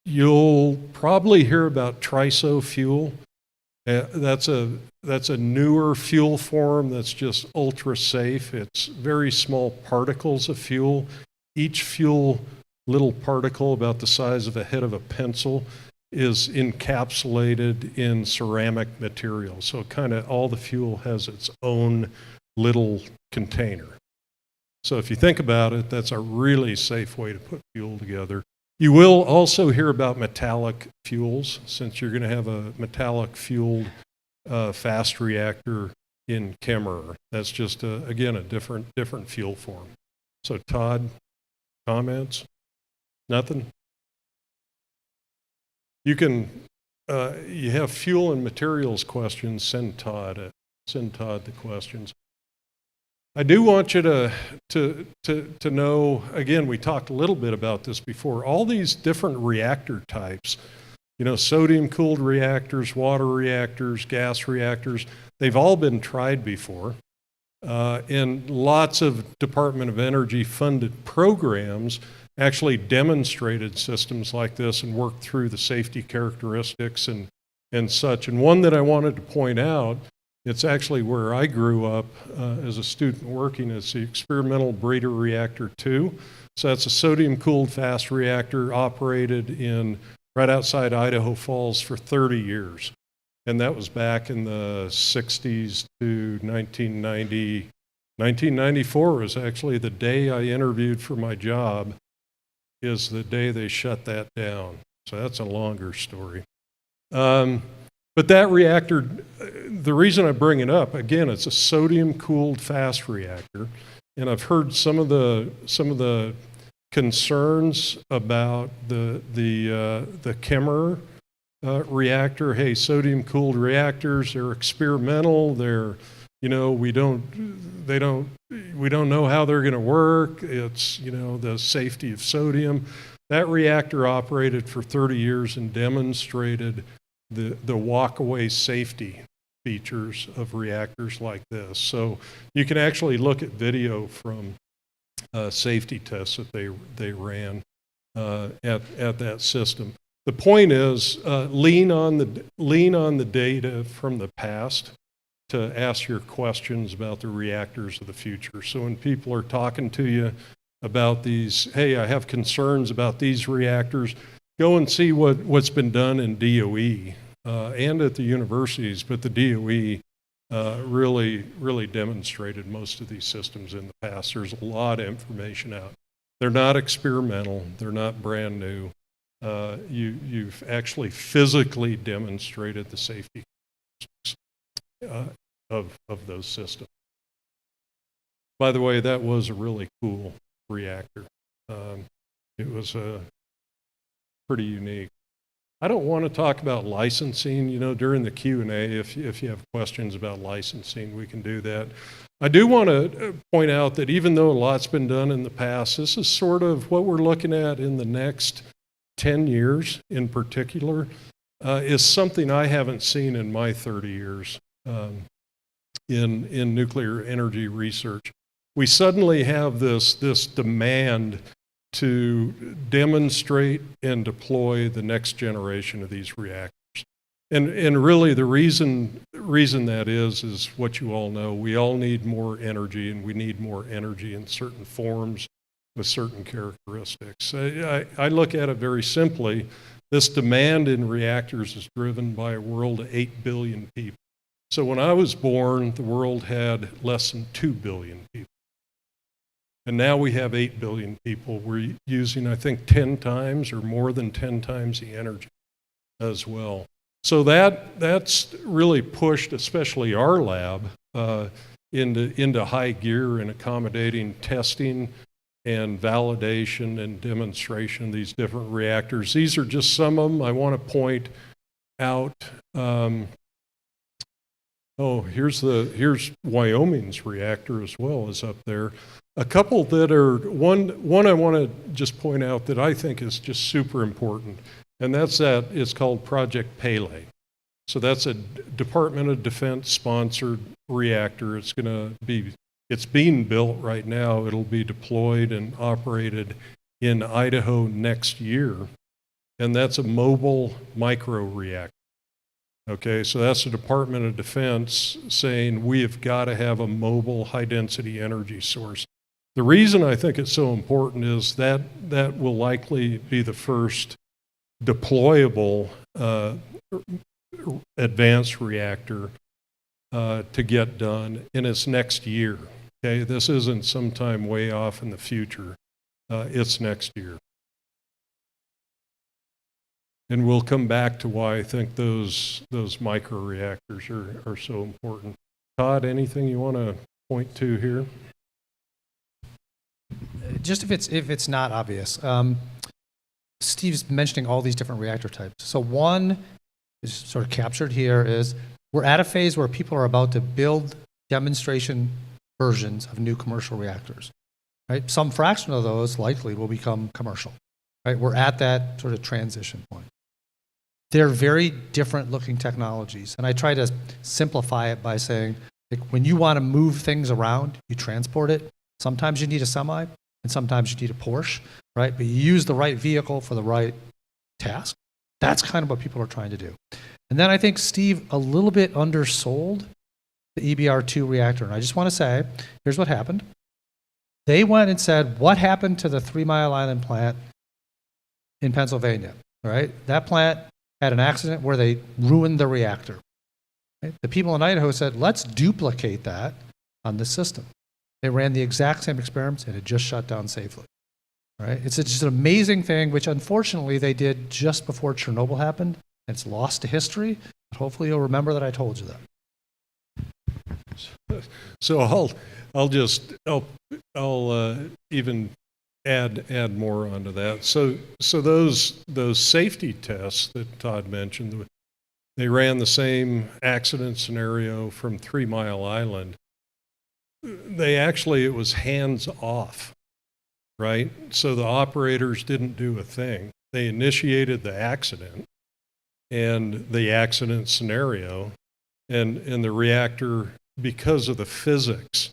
You'll probably hear about TRISO fuel. That's a newer fuel form that's just ultra safe. It's very small particles of fuel. Each fuel little particle about the size of a head of a pencil is encapsulated in ceramic material. So kind of all the fuel has its own little container. So if you think about it, that's a really safe way to put fuel together. You will also hear about metallic fuels, since you're going to have a metallic fueled fast reactor in Kemmerer. That's just, again, a different fuel form. So Todd, comments? Nothing? You can, you have fuel and materials questions, send Todd the questions. I do want you to know, again, we talked a little bit about this before, all these different reactor types, you know, sodium-cooled reactors, water reactors, gas reactors, they've all been tried before. And lots of Department of Energy funded programs actually demonstrated systems like this and worked through the safety characteristics and such. And one that I wanted to point out, it's actually where I grew up as a student working, is the Experimental Breeder Reactor 2. So that's a sodium-cooled fast reactor operated in right outside Idaho Falls for 30 years. And that was back in the 60s to 1990. 1994 was actually the day I interviewed for my job, is the day they shut that down. So that's a longer story. But that reactor, the reason I bring it up, again, it's a sodium-cooled fast reactor, and I've heard some of the concerns about the Kemmerer reactor. Hey, sodium-cooled reactors, they're experimental. They're, you know, we don't know how they're going to work. It's, you know, the safety of sodium. That reactor operated for 30 years and demonstrated the walk-away safety features of reactors like this. So you can actually look at video from safety tests that they ran at that system. The point is, lean on the data from the past to ask your questions about the reactors of the future. So when people are talking to you about these, hey, I have concerns about these reactors, go and see what's been done in DOE and at the universities, but the DOE really demonstrated most of these systems in the past. There's a lot of information out. They're not experimental. They're not brand new. You've actually physically demonstrated the safety of those systems. By the way, that was a really cool reactor. It was pretty unique. I don't want to talk about licensing. You know, during the Q&A, if you have questions about licensing, we can do that. I do want to point out that even though a lot's been done in the past, this is sort of what we're looking at in the next 10 years in particular, is something I haven't seen in my 30 years in nuclear energy research. We suddenly have this demand to demonstrate and deploy the next generation of these reactors. And really the reason that is what you all know. We all need more energy, and we need more energy in certain forms with certain characteristics. I look at it very simply. This demand in reactors is driven by a world of 8 billion people. So when I was born, the world had less than 2 billion people. And now we have 8 billion people. We're using, I think, 10 times or more than 10 times the energy as well. So that's really pushed, especially our lab, into high gear in accommodating testing and validation and demonstration of these different reactors. These are just some of them. I want to point out. Here's Wyoming's reactor as well, is up there. A couple that are, one I want to just point out that I think is just super important, and it's called Project Pele. So that's a Department of Defense sponsored reactor. It's being built right now. It'll be deployed and operated in Idaho next year, and that's a mobile micro reactor. Okay, so that's the Department of Defense saying we have got to have a mobile high-density energy source. The reason I think it's so important is that will likely be the first deployable advanced reactor to get done in its next year. Okay, this isn't sometime way off in the future. It's next year. And we'll come back to why I think those microreactors are so important. Todd, anything you want to point to here? Just if it's not obvious, Steve's mentioning all these different reactor types. So one is sort of captured here is we're at a phase where people are about to build demonstration versions of new commercial reactors. Right? Some fraction of those likely will become commercial. Right? We're at that sort of transition point. They're very different looking technologies, and I try to simplify it by saying, like, when you want to move things around, you transport it. Sometimes you need a semi, and sometimes you need a Porsche, right? But you use the right vehicle for the right task. That's kind of what people are trying to do. And then I think Steve a little bit undersold the EBR-2 reactor. And I just want to say, here's what happened. They went and said, what happened to the 3 Mile Island plant in Pennsylvania, right? That plant had an accident where they ruined the reactor. Right? The people in Idaho said, let's duplicate that on this system. They ran the exact same experiments and it just shut down safely. Right? It's just an amazing thing, which unfortunately they did just before Chernobyl happened. It's lost to history, but hopefully you'll remember that I told you that. So I'll even add more onto that. So those safety tests that Todd mentioned, they ran the same accident scenario from 3 Mile Island. It was hands off, right? So the operators didn't do a thing. They initiated the accident and the accident scenario, and the reactor, because of the physics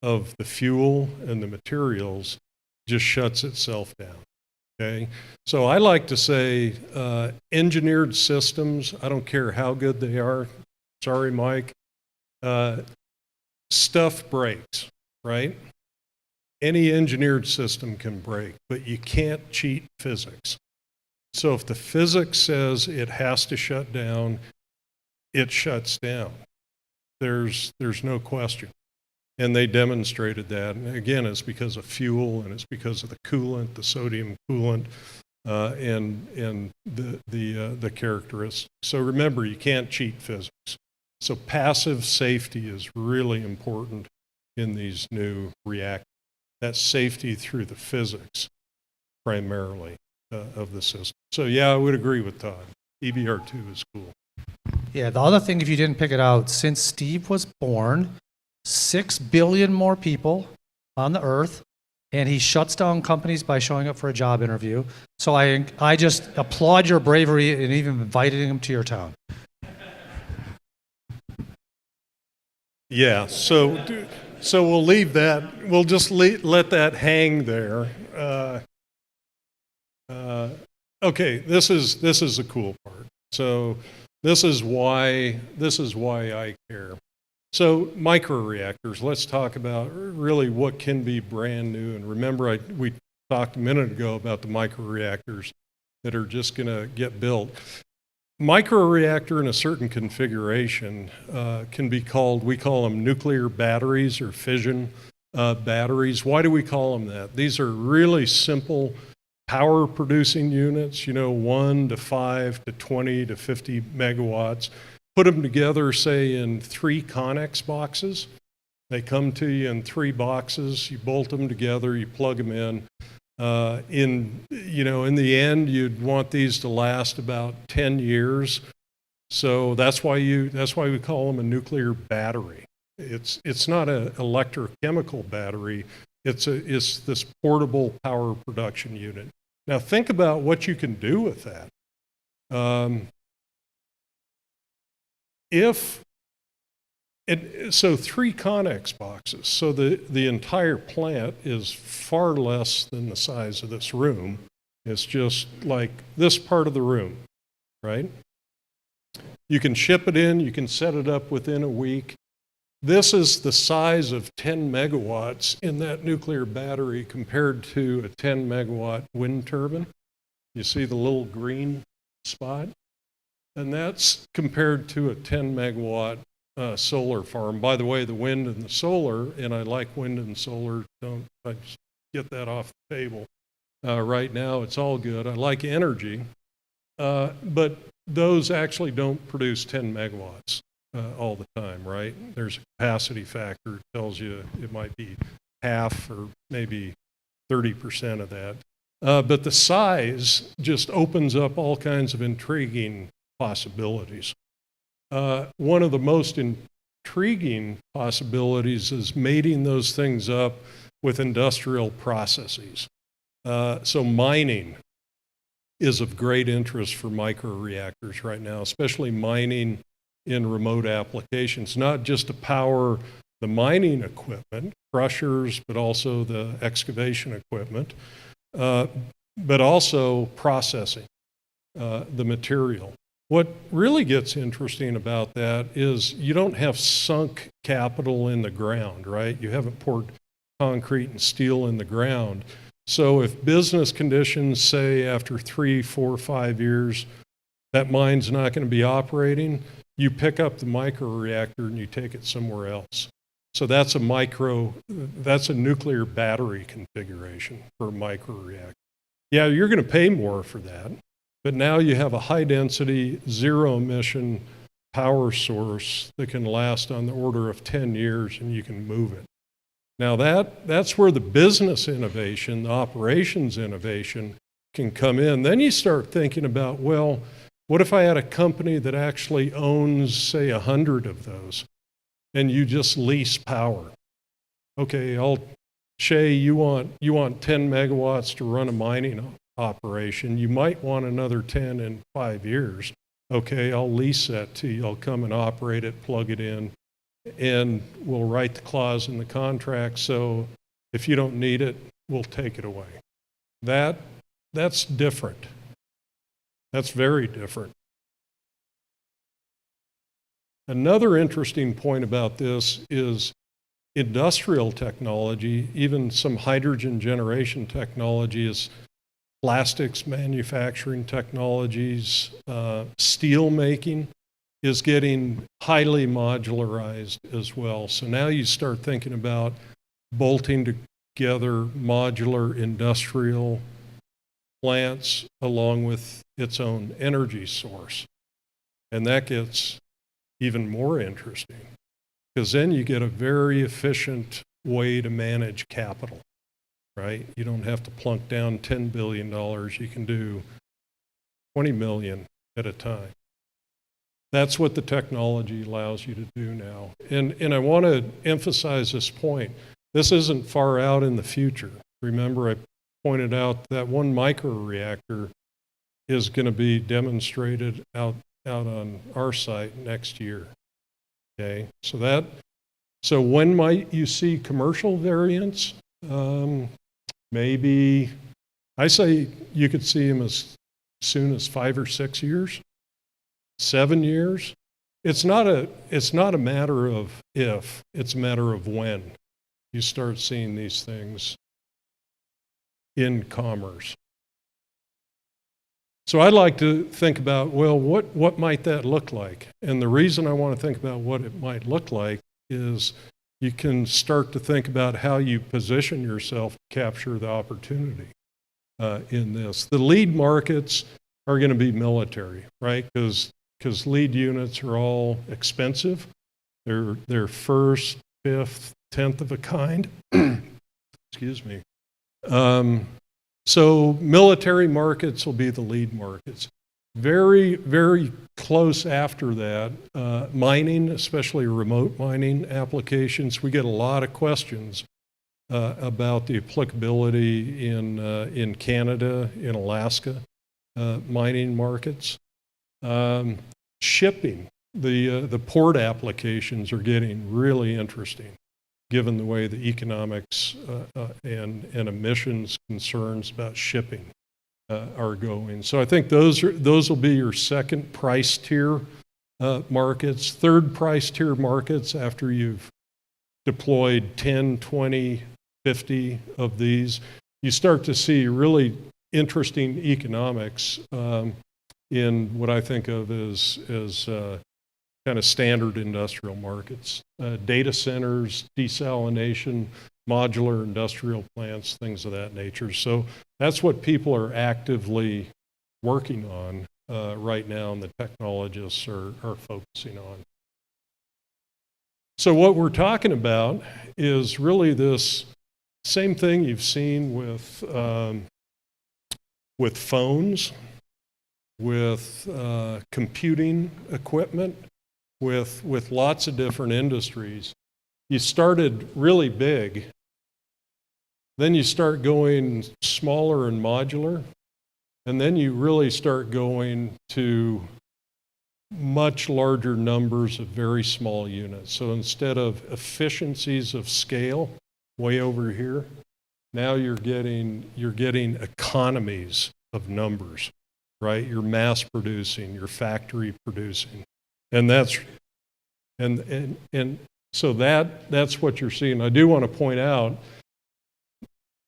of the fuel and the materials, just shuts itself down. Okay, so I like to say engineered systems, I don't care how good they are, sorry Mike, stuff breaks, right? Any engineered system can break, but you can't cheat physics. So if the physics says it has to shut down, it shuts down. There's no question. And they demonstrated that. And again, it's because of fuel, and it's because of the coolant, the sodium coolant, and the characteristics. So remember, you can't cheat physics. So passive safety is really important in these new reactors. That's safety through the physics, primarily, of the system. So yeah, I would agree with Todd. EBR-2 is cool. Yeah, the other thing, if you didn't pick it out, since Steve was born, 6 billion more people on the earth, and he shuts down companies by showing up for a job interview. So I just applaud your bravery in even inviting him to your town. Yeah, so we'll leave that. We'll just let that hang there. Okay, this is the cool part. So this is why I care. So microreactors, let's talk about really what can be brand new. And remember, we talked a minute ago about the microreactors that are just going to get built. Microreactor in a certain configuration can be called, we call them nuclear batteries or fission batteries. Why do we call them that? These are really simple power producing units, 1 to 5 to 20 to 50 megawatts. Put them together, say, in 3 Connex boxes. They come to you in 3 boxes. You bolt them together, you plug them in. In the end, you'd want these to last about 10 years. So that's why we call them a nuclear battery. It's not an electrochemical battery. It's this portable power production unit. Now think about what you can do with that. So 3 Connex boxes, so the entire plant is far less than the size of this room. It's just like this part of the room, right? You can ship it in, you can set it up within a week. This is the size of 10 megawatts in that nuclear battery compared to a 10 megawatt wind turbine. You see the little green spot? And that's compared to a 10 megawatt solar farm. By the way, the wind and the solar, and I like wind and solar, don't I just get that off the table. Right now, it's all good. I like energy, but those actually don't produce 10 megawatts all the time, right? There's a capacity factor. It tells you it might be half or maybe 30% of that. But the size just opens up all kinds of intriguing possibilities. One of the most intriguing possibilities is mating those things up with industrial processes. So mining is of great interest for microreactors right now, especially mining in remote applications, not just to power the mining equipment, crushers, but also the excavation equipment, but also processing the material. What really gets interesting about that is you don't have sunk capital in the ground, right? You haven't poured concrete and steel in the ground. So if business conditions say after 3, 4, 5 years that mine's not going to be operating, you pick up the microreactor and you take it somewhere else. So that's a nuclear battery configuration for a microreactor. Yeah, you're going to pay more for that, but now you have a high density, zero emission power source that can last on the order of 10 years and you can move it. Now that's where the business innovation, the operations innovation can come in. Then you start thinking about, well, what if I had a company that actually owns, say, 100 of those, and you just lease power? Okay, Shay, you want 10 megawatts to run a mining operation. You might want another 10 in 5 years. Okay, I'll lease that to you. I'll come and operate it, plug it in, and we'll write the clause in the contract. So if you don't need it, we'll take it away. That's different. That's very different. Another interesting point about this is industrial technology, even some hydrogen generation technologies, plastics manufacturing technologies, steel making is getting highly modularized as well. So now you start thinking about bolting together modular industrial plants along with its own energy source. And that gets even more interesting, because then you get a very efficient way to manage capital, right? You don't have to plunk down $10 billion. You can do 20 million at a time. That's what the technology allows you to do now. And I want to emphasize this point. This isn't far out in the future. Remember, I pointed out that one microreactor is going to be demonstrated out on our site next year. Okay, so when might you see commercial variants? Maybe, I say you could see them as soon as 5 or 6 years, 7 years. It's not a matter of if, it's a matter of when you start seeing these things in commerce. So I'd like to think about, well, what might that look like? And the reason I want to think about what it might look like is you can start to think about how you position yourself to capture the opportunity in this. The lead markets are going to be military, right? Because lead units are all expensive. They're first, fifth, 10th of a kind. Excuse me. So military markets will be the lead markets. Very, very close after that, mining, especially remote mining applications. We get a lot of questions about the applicability in Canada, in Alaska, mining markets. Shipping, the port applications are getting really interesting, given the way the economics and emissions concerns about shipping are going. So I think those will be your second price tier markets. Third price tier markets, after you've deployed 10, 20, 50 of these, you start to see really interesting economics in what I think of as kind of standard industrial markets. Data centers, desalination, modular industrial plants, things of that nature. So that's what people are actively working on right now, and the technologists are focusing on. So what we're talking about is really this same thing you've seen with phones, with computing equipment, with lots of different industries. You started really big, then you start going smaller and modular, and then you really start going to much larger numbers of very small units. So instead of efficiencies of scale way over here, now you're getting economies of numbers, right? You're mass producing, you're factory producing. And that's so that's what you're seeing. I do want to point out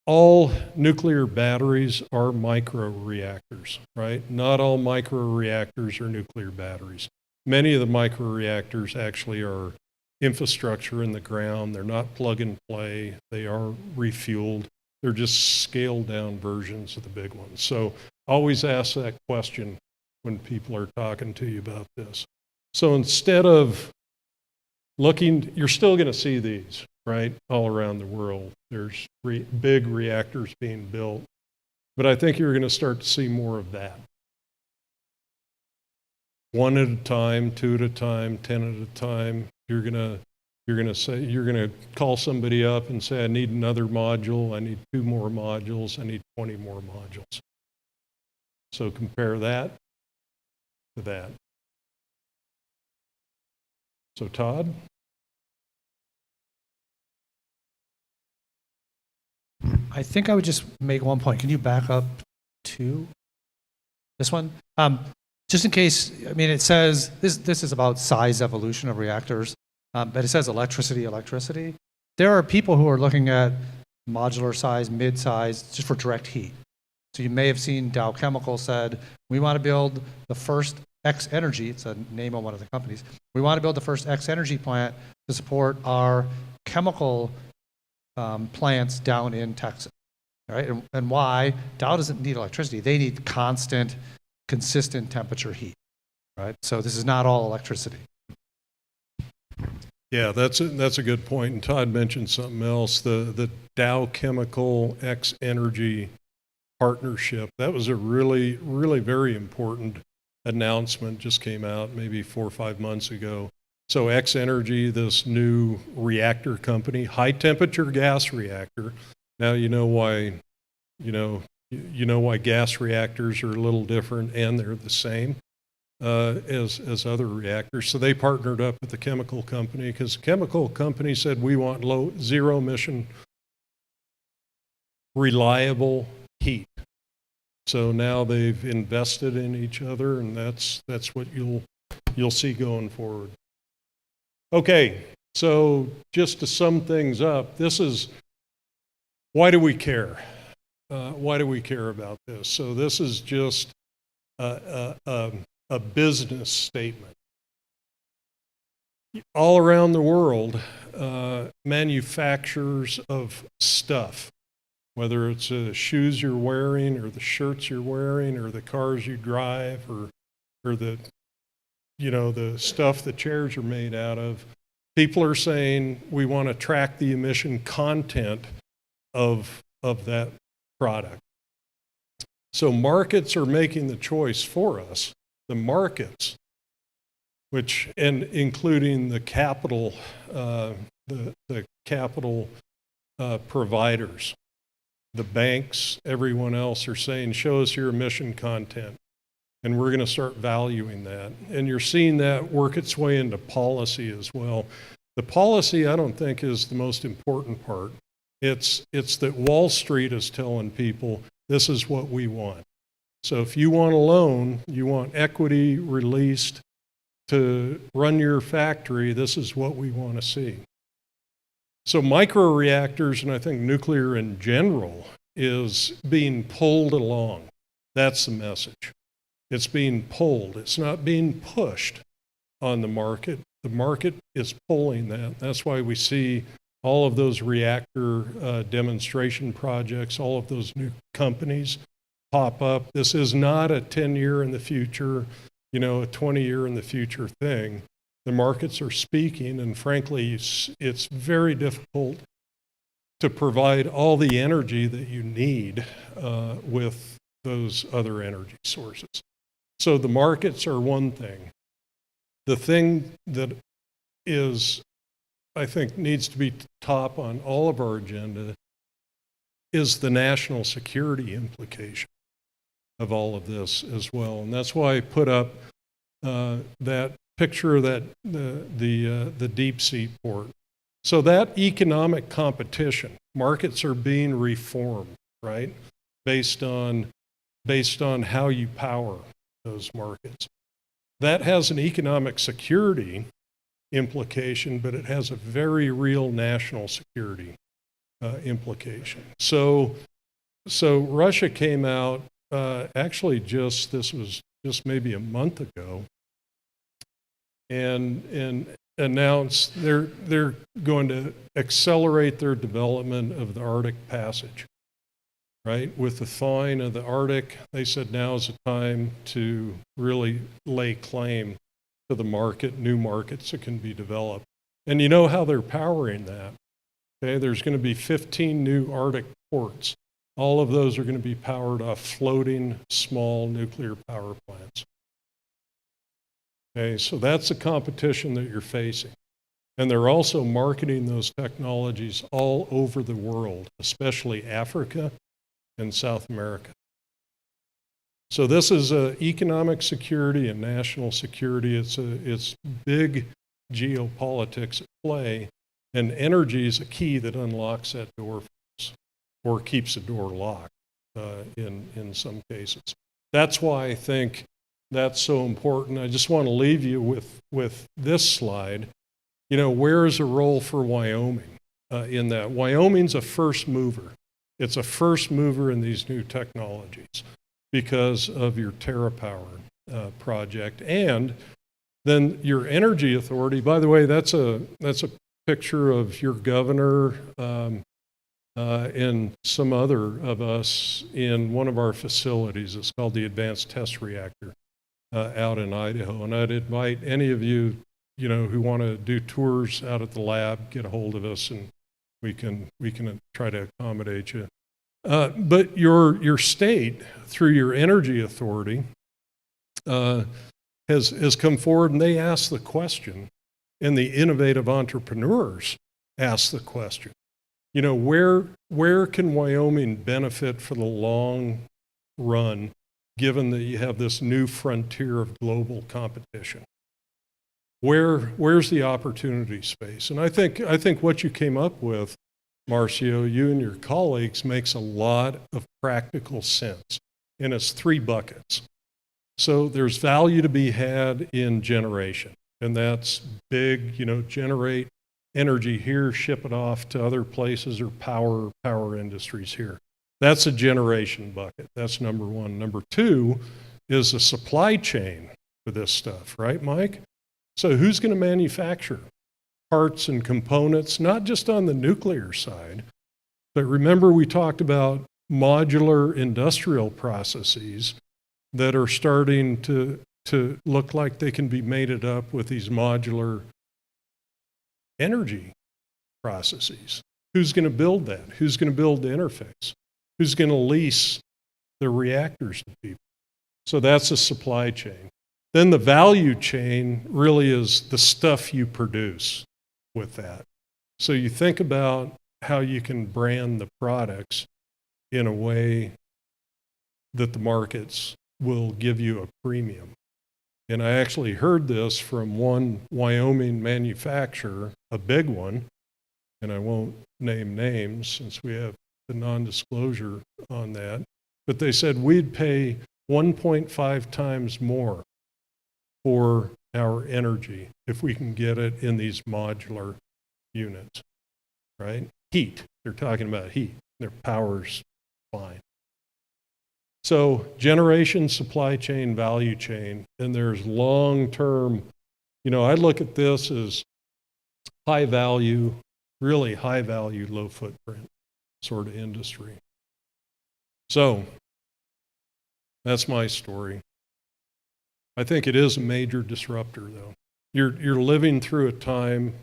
all nuclear batteries are microreactors, right? Not all microreactors are nuclear batteries. Many of the microreactors actually are infrastructure in the ground. They're not plug and play. They are refueled. They're just scaled down versions of the big ones. So always ask that question when people are talking to you about this. So instead of looking, you're still going to see these, right, all around the world. There's big reactors being built. But I think you're going to start to see more of that. One at a time, two at a time, 10 at a time. You're going to call somebody up and say, I need another module, I need 2 more modules, I need 20 more modules. So compare that to that. So Todd? I think I would just make one point. Can you back up to this one? Just in case, I mean, it says, this is about size evolution of reactors, but it says electricity. There are people who are looking at modular size, mid-size, just for direct heat. So you may have seen Dow Chemical said, we want to build the first X Energy, it's a name of one of the companies, we want to build the first X Energy plant to support our chemical plants down in Texas, right? And why? Dow doesn't need electricity. They need constant, consistent temperature heat, right? So this is not all electricity. Yeah, that's a good point. And Todd mentioned something else, the Dow Chemical X Energy partnership. That was a really, really very important announcement, just came out maybe 4 or 5 months ago. So X Energy, this new reactor company, high temperature gas reactor. Now you know why gas reactors are a little different and they're the same as other reactors. So they partnered up with the chemical company because the chemical company said we want zero emission, reliable heat. So now they've invested in each other, and that's what you'll see going forward. Okay, so just to sum things up, this is why do we care? Why do we care about this? So this is just a business statement. All around the world, manufacturers of stuff, whether it's the shoes you're wearing or the shirts you're wearing or the cars you drive or the stuff the chairs are made out of, people are saying we want to track the emission content of that product. So markets are making the choice for us. The markets, and including the capital, the capital providers, the banks, everyone else are saying, show us your emission content. And we're going to start valuing that. And you're seeing that work its way into policy as well. The policy, I don't think, is the most important part. It's that Wall Street is telling people, this is what we want. So if you want a loan, you want equity released to run your factory, this is what we want to see. So microreactors, and I think nuclear in general, is being pulled along. That's the message. It's being pulled. It's not being pushed. on the market. The market is pulling that. That's why we see all of those reactor demonstration projects, all of those new companies pop up. This is not a 10-year in the future, a 20-year in the future thing. The markets are speaking, and frankly, it's very difficult to provide all the energy that you need with those other energy sources. So the markets are one thing. The thing that is, I think, needs to be top on all of our agenda is the national security implication of all of this as well. And that's why I put up that picture of that the deep sea port. So that economic competition, markets are being reformed, right? Based on how you power those markets. That has an economic security implication, but it has a very real national security implication. So Russia came out actually this was just maybe a month ago, and announced they're going to accelerate their development of the Arctic Passage. Right? With the thawing of the Arctic, they said now is the time to really lay claim to the market, new markets that can be developed. And you know how they're powering that. Okay, there's going to be 15 new Arctic ports. All of those are going to be powered off floating small nuclear power plants. Okay, so that's the competition that you're facing. And they're also marketing those technologies all over the world, especially Africa and South America. So this is economic security and national security. It's big geopolitics at play, and energy is a key that unlocks that door for us, or keeps the door locked in some cases. That's why I think that's so important. I just want to leave you with this slide. Where is a role for Wyoming in that? Wyoming's a first mover. It's a first mover in these new technologies because of your TerraPower project. And then your energy authority, by the way, that's a picture of your governor and some other of us in one of our facilities. It's called the Advanced Test Reactor out in Idaho. And I'd invite any of you, who want to do tours out at the lab, get a hold of us, and we can try to accommodate you. But your state, through your energy authority, has come forward, and they ask the question, and the innovative entrepreneurs ask the question, where can Wyoming benefit for the long run, given that you have this new frontier of global competition? Where's the opportunity space? And I think what you came up with, Marcio, you and your colleagues, makes a lot of practical sense. And it's 3 buckets. So there's value to be had in generation. And that's big, generate energy here, ship it off to other places, or power industries here. That's a generation bucket. That's number 1. Number 2 is the supply chain for this stuff, right, Mike? So who's going to manufacture parts and components, not just on the nuclear side, but remember we talked about modular industrial processes that are starting to look like they can be mated up with these modular energy processes. Who's going to build that? Who's going to build the interface? Who's going to lease the reactors to people? So that's a supply chain. Then the value chain really is the stuff you produce with that. So you think about how you can brand the products in a way that the markets will give you a premium. And I actually heard this from one Wyoming manufacturer, a big one, and I won't name names since we have the non-disclosure on that, but they said we'd pay 1.5 times more for our energy if we can get it in these modular units, right? Heat, they're talking about heat. Their power's fine. So generation, supply chain, value chain, and there's long-term I look at this as high value, really high value, low footprint sort of industry. So that's my story. I think it is a major disruptor, though. You're living through a time,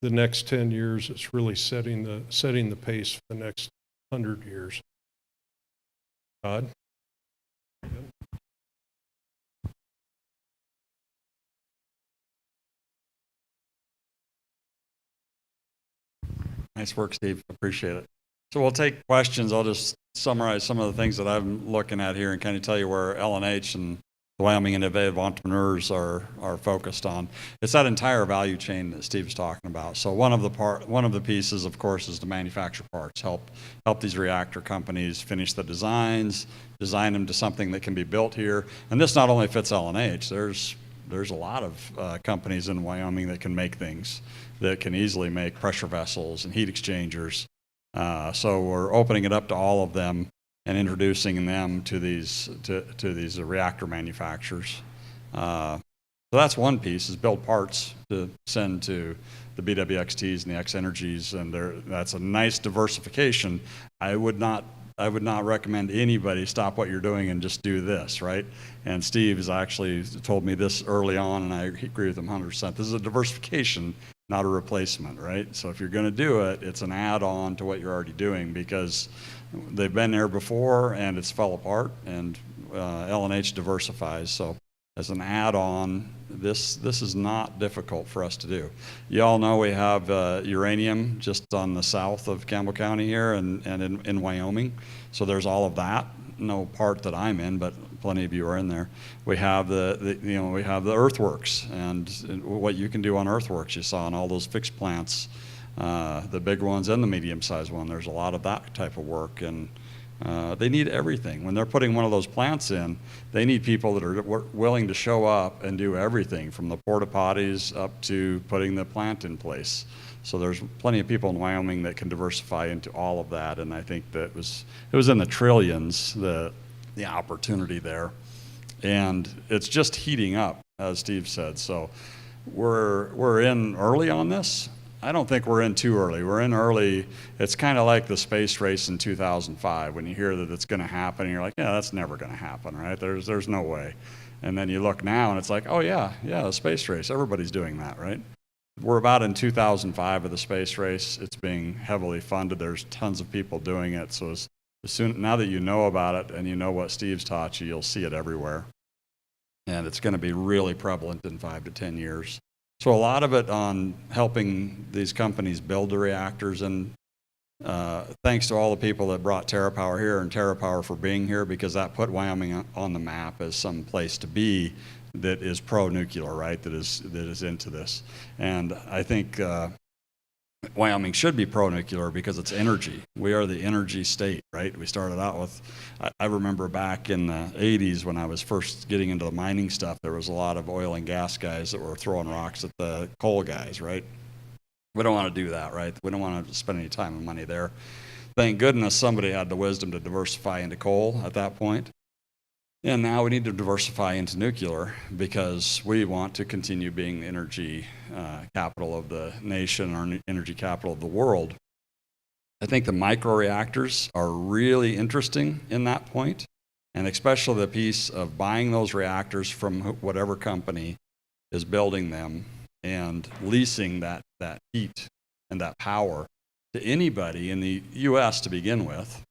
the next 10 years, it's really setting the pace for the next 100 years. Todd? Nice work, Steve. Appreciate it. So we'll take questions. I'll just summarize some of the things that I'm looking at here and kind of tell you where L&H and the Wyoming Innovative Entrepreneurs are focused on. It's that entire value chain that Steve's talking about. So one of the pieces, of course, is to manufacture parts, help these reactor companies finish the designs, design them to something that can be built here. And this not only fits L&H. There's a lot of companies in Wyoming that can make things, that can easily make pressure vessels and heat exchangers. So we're opening it up to all of them and introducing them to these reactor manufacturers. So that's one piece, is build parts to send to the BWXTs and the X-Energies, and that's a nice diversification. I would not recommend anybody stop what you're doing and just do this, right? And Steve has actually told me this early on, and I agree with him 100%. This is a diversification, not a replacement, right? So if you're going to do it, it's an add-on to what you're already doing, because they've been there before and it's fell apart, and L&H diversifies. So as an add-on, this is not difficult for us to do. You all know we have uranium just on the south of Campbell County here and in Wyoming. So there's all of that. No part that I'm in, but plenty of you are in there. We have we have the earthworks, and what you can do on earthworks. You saw in all those fixed plants, the big ones and the medium-sized one. There's a lot of that type of work, and they need everything. When they're putting one of those plants in, they need people that are willing to show up and do everything from the porta potties up to putting the plant in place. So there's plenty of people in Wyoming that can diversify into all of that, and I think that it was in the trillions, the opportunity there, and it's just heating up, as Steve said. So we're in early on this. I don't think we're in too early. We're in early. It's kind of like the space race in 2005 when you hear that it's going to happen, and you're like, yeah, that's never going to happen, right? There's no way. And then you look now, and it's like, oh yeah, the space race. Everybody's doing that, right? We're about in 2005 of the space race. It's being heavily funded. There's tons of people doing it. So now that you know about it and you know what Steve's taught you, you'll see it everywhere. And it's going to be really prevalent in 5 to 10 years. So a lot of it on helping these companies build the reactors, and thanks to all the people that brought TerraPower here, and TerraPower for being here, because that put Wyoming on the map as some place to be that is pro-nuclear, right? That is into this. And I think Wyoming should be pro-nuclear because it's energy. We are the energy state, right? We started out with, I remember back in the 80s when I was first getting into the mining stuff, there was a lot of oil and gas guys that were throwing rocks at the coal guys, right? We don't want to do that, right? We don't want to spend any time and money there. Thank goodness somebody had the wisdom to diversify into coal at that point. And now we need to diversify into nuclear because we want to continue being the energy capital of the nation, or energy capital of the world. I think the microreactors are really interesting in that point, and especially the piece of buying those reactors from whatever company is building them and leasing that heat and that power to anybody in the U.S. to begin with.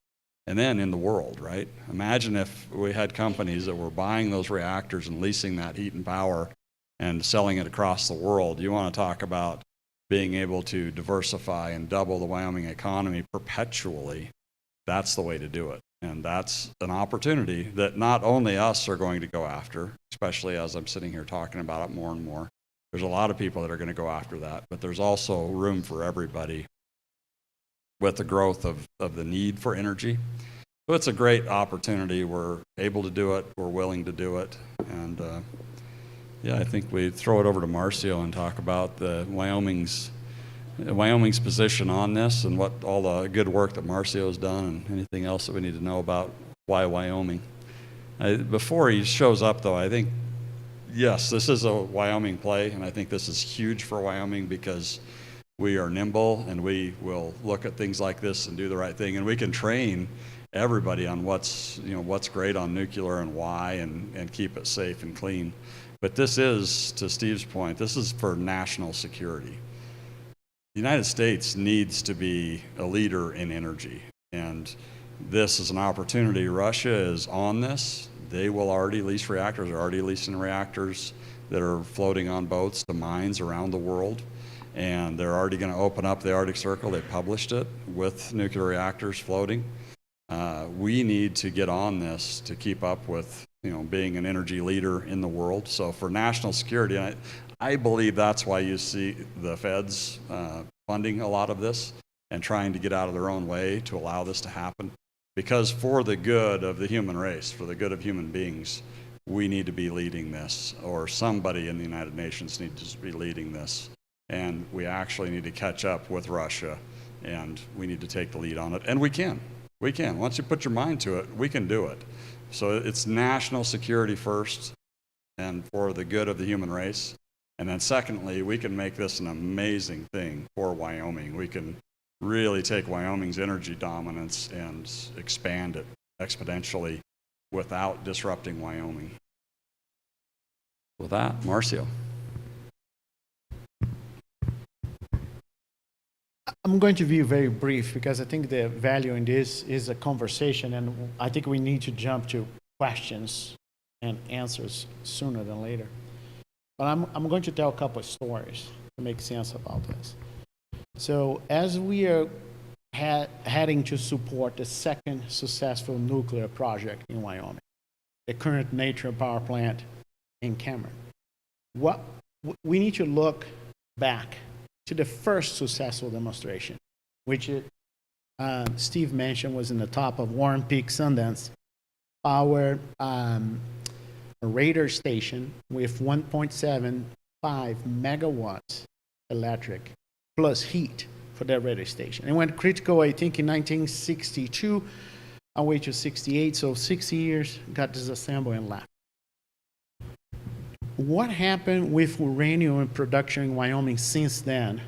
And then in the world, right? Imagine if we had companies that were buying those reactors and leasing that heat and power and selling it across the world. You want to talk about being able to diversify and double the Wyoming economy perpetually. That's the way to do it. And that's an opportunity that not only us are going to go after, especially as I'm sitting here talking about it more and more. There's a lot of people that are going to go after that, but there's also room for everybody with the growth of the need for energy. So it's a great opportunity. We're able to do it. We're willing to do it. And I think we throw it over to Marcio and talk about the Wyoming's position on this and what all the good work that Marcio has done and anything else that we need to know about why Wyoming. Before he shows up, though, I think yes, this is a Wyoming play, and I think this is huge for Wyoming because we are nimble and we will look at things like this and do the right thing, and we can train everybody on what's great on nuclear and why, and keep it safe and clean. But this is, to Steve's point, this is for national security. The United States needs to be a leader in energy, and this is an opportunity. Russia is on this. They will already lease reactors, they're already leasing reactors that are floating on boats to mines around the world. And they're already going to open up the Arctic Circle. They published it with nuclear reactors floating. We need to get on this to keep up with, being an energy leader in the world. So for national security, and I believe that's why you see the feds funding a lot of this and trying to get out of their own way to allow this to happen. Because for the good of the human race, for the good of human beings, we need to be leading this, or somebody in the United Nations needs to be leading this. And we actually need to catch up with Russia, and we need to take the lead on it. And we can. We can. Once you put your mind to it, we can do it. So it's national security first, and for the good of the human race. And then secondly, we can make this an amazing thing for Wyoming. We can really take Wyoming's energy dominance and expand it exponentially without disrupting Wyoming. With that, Marcio. I'm going to be very brief because I think the value in this is a conversation, and I think we need to jump to questions and answers sooner than later. But I'm going to tell a couple of stories to make sense about this. So as we are heading to support the second successful nuclear project in Wyoming, the current Nature Power Plant in Cameron, what we need to look back to the first successful demonstration, which Steve mentioned was in the top of Warren Peak Sundance, our radar station with 1.75 megawatts electric plus heat for that radar station. It went critical, I think, in 1962, all the way to 68, so 60 years, got disassembled and left. What happened with uranium production in Wyoming since then?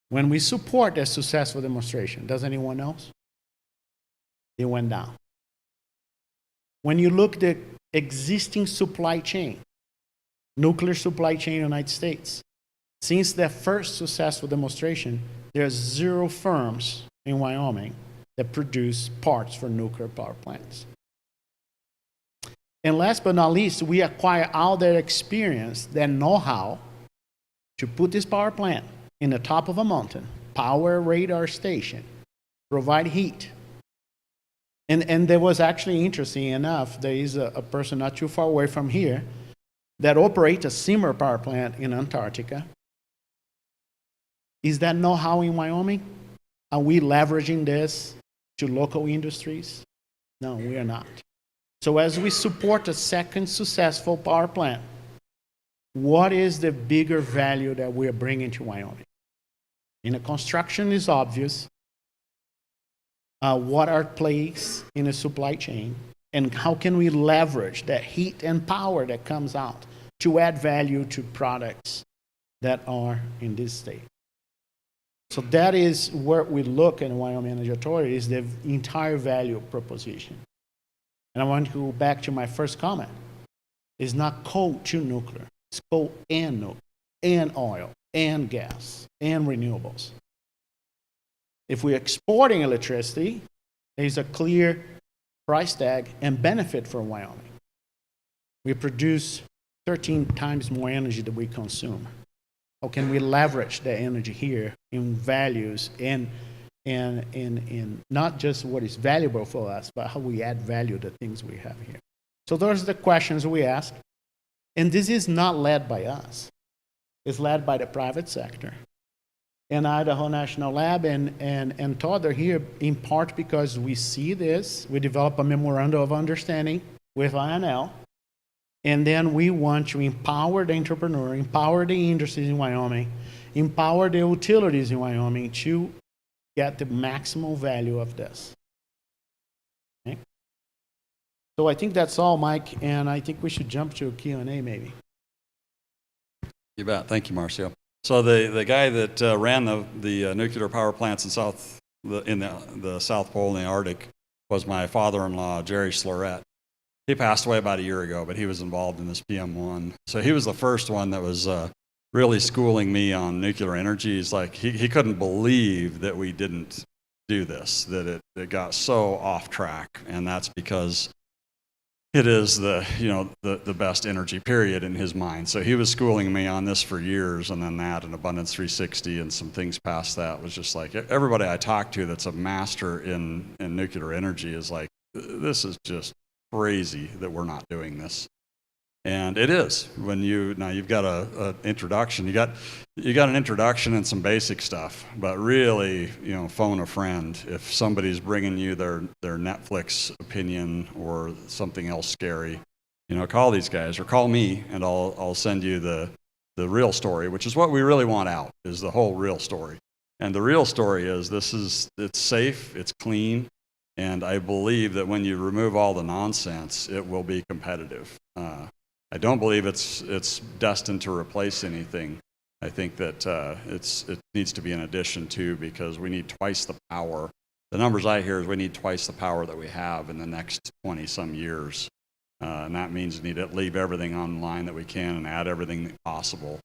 When we support a successful demonstration, does anyone know? It went down. When you look at the existing supply chain, nuclear supply chain in the United States, since that first successful demonstration, there are 0 firms in Wyoming that produce parts for nuclear power plants. And last but not least, we acquire all that experience, that know-how to put this power plant in the top of a mountain, power a radar station, provide heat. And there was actually, interesting enough, there is a person not too far away from here that operates a similar power plant in Antarctica. Is that know-how in Wyoming? Are we leveraging this to local industries? No, we are not. So as we support a second successful power plant, what is the bigger value that we're bringing to Wyoming? In the construction is obvious. What are place in the supply chain, and how can we leverage that heat and power that comes out to add value to products that are in this state? So that is where we look in Wyoming Energy Authority, is the entire value proposition. And I want to go back to my first comment. It's not coal to nuclear. It's coal and nuclear, and oil, and gas, and renewables. If we're exporting electricity, there's a clear price tag and benefit for Wyoming. We produce 13 times more energy than we consume. How can we leverage that energy here in values and in not just what is valuable for us, but how we add value to the things we have here? So those are the questions we ask. And this is not led by us. It's led by the private sector. And Idaho National Lab and Todd are here in part because we see this. We develop a memorandum of understanding with INL. And then we want to empower the entrepreneur, empower the industries in Wyoming, empower the utilities in Wyoming to get the maximum value of this. Okay? So I think that's all, Mike, and I think we should jump to a Q&A maybe. You bet. Thank you, Marcio. So the guy that ran the nuclear power plants in the South Pole and the Arctic was my father-in-law, Jerry Slurett. He passed away about a year ago, but he was involved in this PM1. So he was the first one that was really schooling me on nuclear energy. He's like, he couldn't believe that we didn't do this, that it got so off track, and that's because it is the best energy period in his mind. So he was schooling me on this for years, and then that and Abundance 360 and some things past that was just like, everybody I talk to that's a master in nuclear energy is like, this is just crazy that we're not doing this. And it is. When you've got an introduction, you got an introduction and some basic stuff, but really, phone a friend. If somebody's bringing you their Netflix opinion or something else scary, call these guys or call me, and I'll send you the real story, which is what we really want out, is the whole real story. And the real story is it's safe, it's clean, and I believe that when you remove all the nonsense, it will be competitive. I don't believe it's destined to replace anything. I think that it needs to be an addition to, because we need twice the power. The numbers I hear is we need twice the power that we have in the next 20-some years. And that means we need to leave everything online that we can and add everything possible.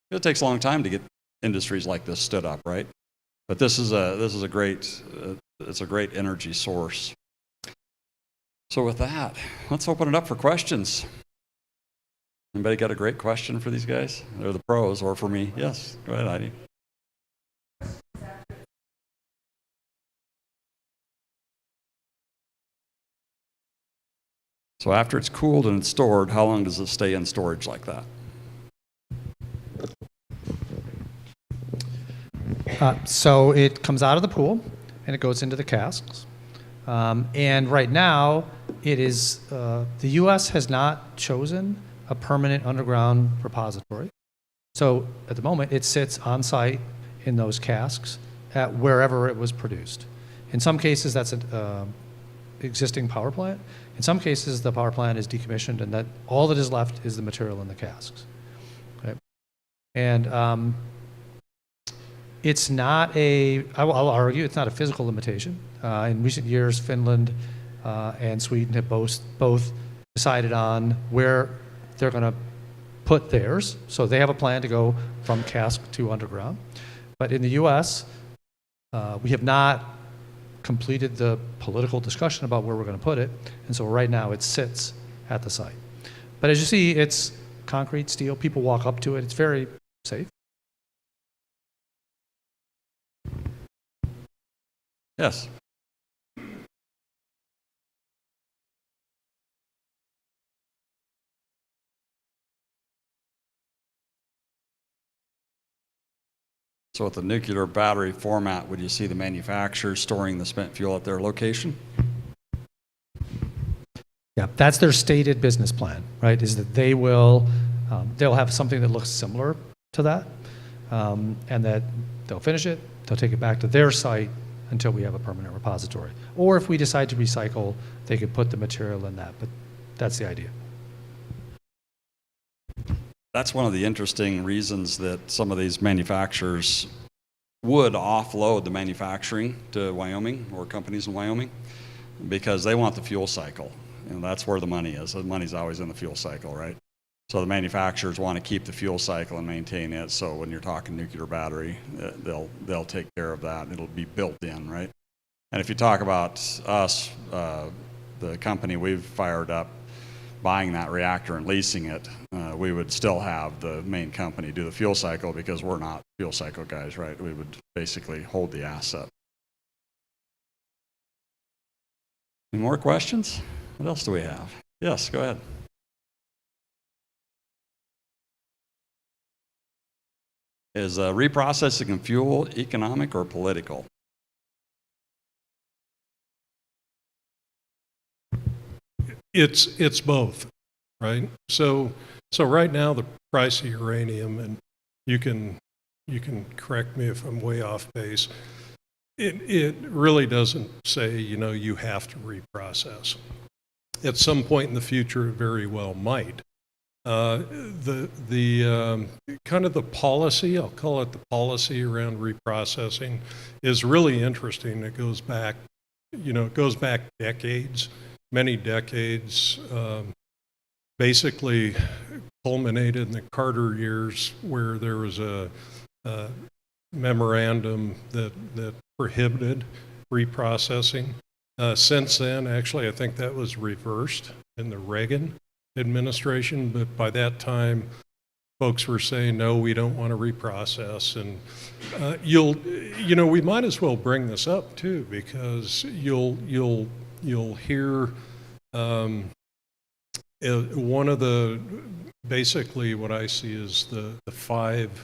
It takes a long time to get industries like this stood up, right? But this is a great energy source. So with that, let's open it up for questions. Anybody got a great question for these guys? They're the pros, or for me? Yes, go ahead, Heidi. So after it's cooled and it's stored, how long does it stay in storage like that? So it comes out of the pool and it goes into the casks. And right now, it is the U.S. has not chosen a permanent underground repository. So at the moment, it sits on site in those casks at wherever it was produced. In some cases, that's an existing power plant. In some cases, the power plant is decommissioned, and that all that is left is the material in the casks. Okay? And it's not I'll argue, it's not a physical limitation. In recent years, Finland and Sweden have both decided on where they're going to put theirs. So they have a plan to go from cask to underground. But in the U.S., we have not completed the political discussion about where we're going to put it. And so right now it sits at the site. But as you see, it's concrete, steel. People walk up to it. It's very safe. Yes. So with the nuclear battery format, would you see the manufacturers storing the spent fuel at their location? Yeah, that's their stated business plan, right? Is that they'll have something that looks similar to that, and that they'll finish it, they'll take it back to their site until we have a permanent repository. Or if we decide to recycle, they could put the material in that, but that's the idea. That's one of the interesting reasons that some of these manufacturers would offload the manufacturing to Wyoming or companies in Wyoming, because they want the fuel cycle. That's where the money is. The money's always in the fuel cycle, right? So the manufacturers want to keep the fuel cycle and maintain it. So when you're talking nuclear battery, they'll take care of that. It'll be built in, right? And if you talk about us, the company we've fired up, buying that reactor and leasing it, we would still have the main company do the fuel cycle, because we're not fuel cycle guys, right? We would basically hold the asset. Any more questions? What else do we have? Yes, go ahead. Is reprocessing of fuel economic or political? It's both, right? So right now the price of uranium, and you can correct me if I'm way off base, it really doesn't say, you have to reprocess. at some point in the future, it very well might. The kind of the policy, I'll call it the policy around reprocessing, is really interesting. It goes back, it goes back decades, many decades. Basically culminated in the Carter years, where there was a memorandum that prohibited reprocessing. Since then, actually, I think that was reversed in the Reagan administration, but by that time, folks were saying, no, we don't want to reprocess. And we might as well bring this up too, because you'll hear one of the, basically what I see is the 5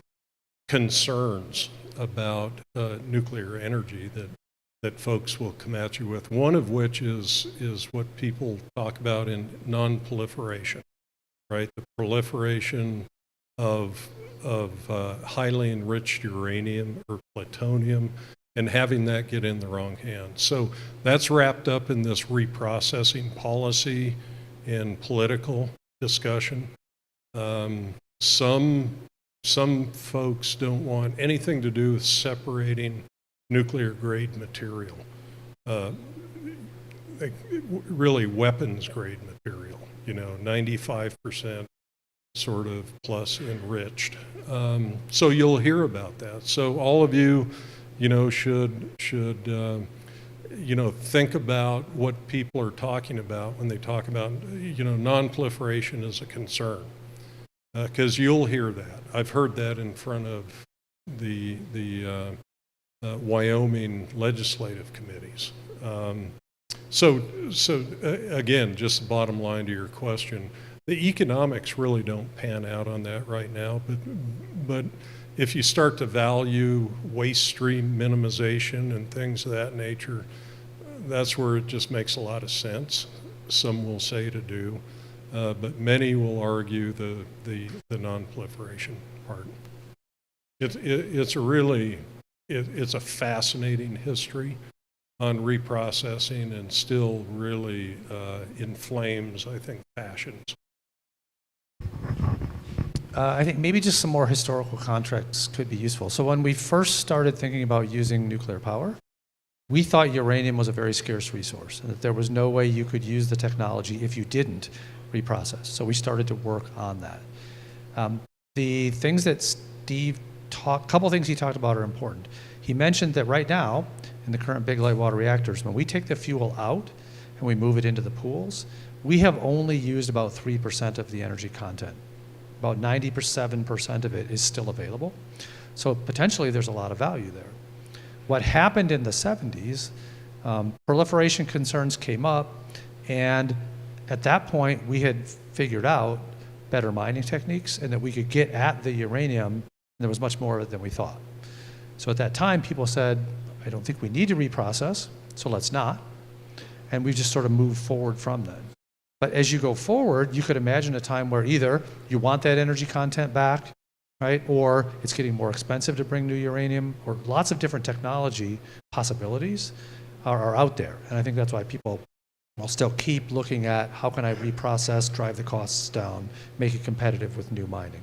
concerns about nuclear energy that folks will come at you with. One of which is what people talk about in non-proliferation, right? The proliferation of highly enriched uranium or plutonium, and having that get in the wrong hands. So that's wrapped up in this reprocessing policy and political discussion. Some folks don't want anything to do with separating nuclear grade material, really weapons grade material, 95% sort of plus enriched. So you'll hear about that. So all of you, should think about what people are talking about when they talk about, non-proliferation is a concern. Because you'll hear that. I've heard that in front of the Wyoming legislative committees. So again, just the bottom line to your question, the economics really don't pan out on that right now, but if you start to value waste stream minimization and things of that nature, that's where it just makes a lot of sense, some will say, to do. But many will argue the non-proliferation part. It's a fascinating history on reprocessing, and still really inflames, I think, passions. I think maybe just some more historical context could be useful. So when we first started thinking about using nuclear power, we thought uranium was a very scarce resource, and that there was no way you could use the technology if you didn't reprocess. So we started to work on that. The things that Steve couple things he talked about are important. He mentioned that right now, in the current big light water reactors, when we take the fuel out and we move it into the pools, we have only used about 3% of the energy content. About 97% of it is still available. So potentially there's a lot of value there. What happened in the 70s, proliferation concerns came up, and at that point we had figured out better mining techniques and that we could get at the uranium, and there was much more of it than we thought. So at that time people said, I don't think we need to reprocess, so let's not. And we just sort of moved forward from that. But as you go forward, you could imagine a time where either you want that energy content back, right? Or it's getting more expensive to bring new uranium, or lots of different technology possibilities are out there. And I think that's why people will still keep looking at how can I reprocess, drive the costs down, make it competitive with new mining.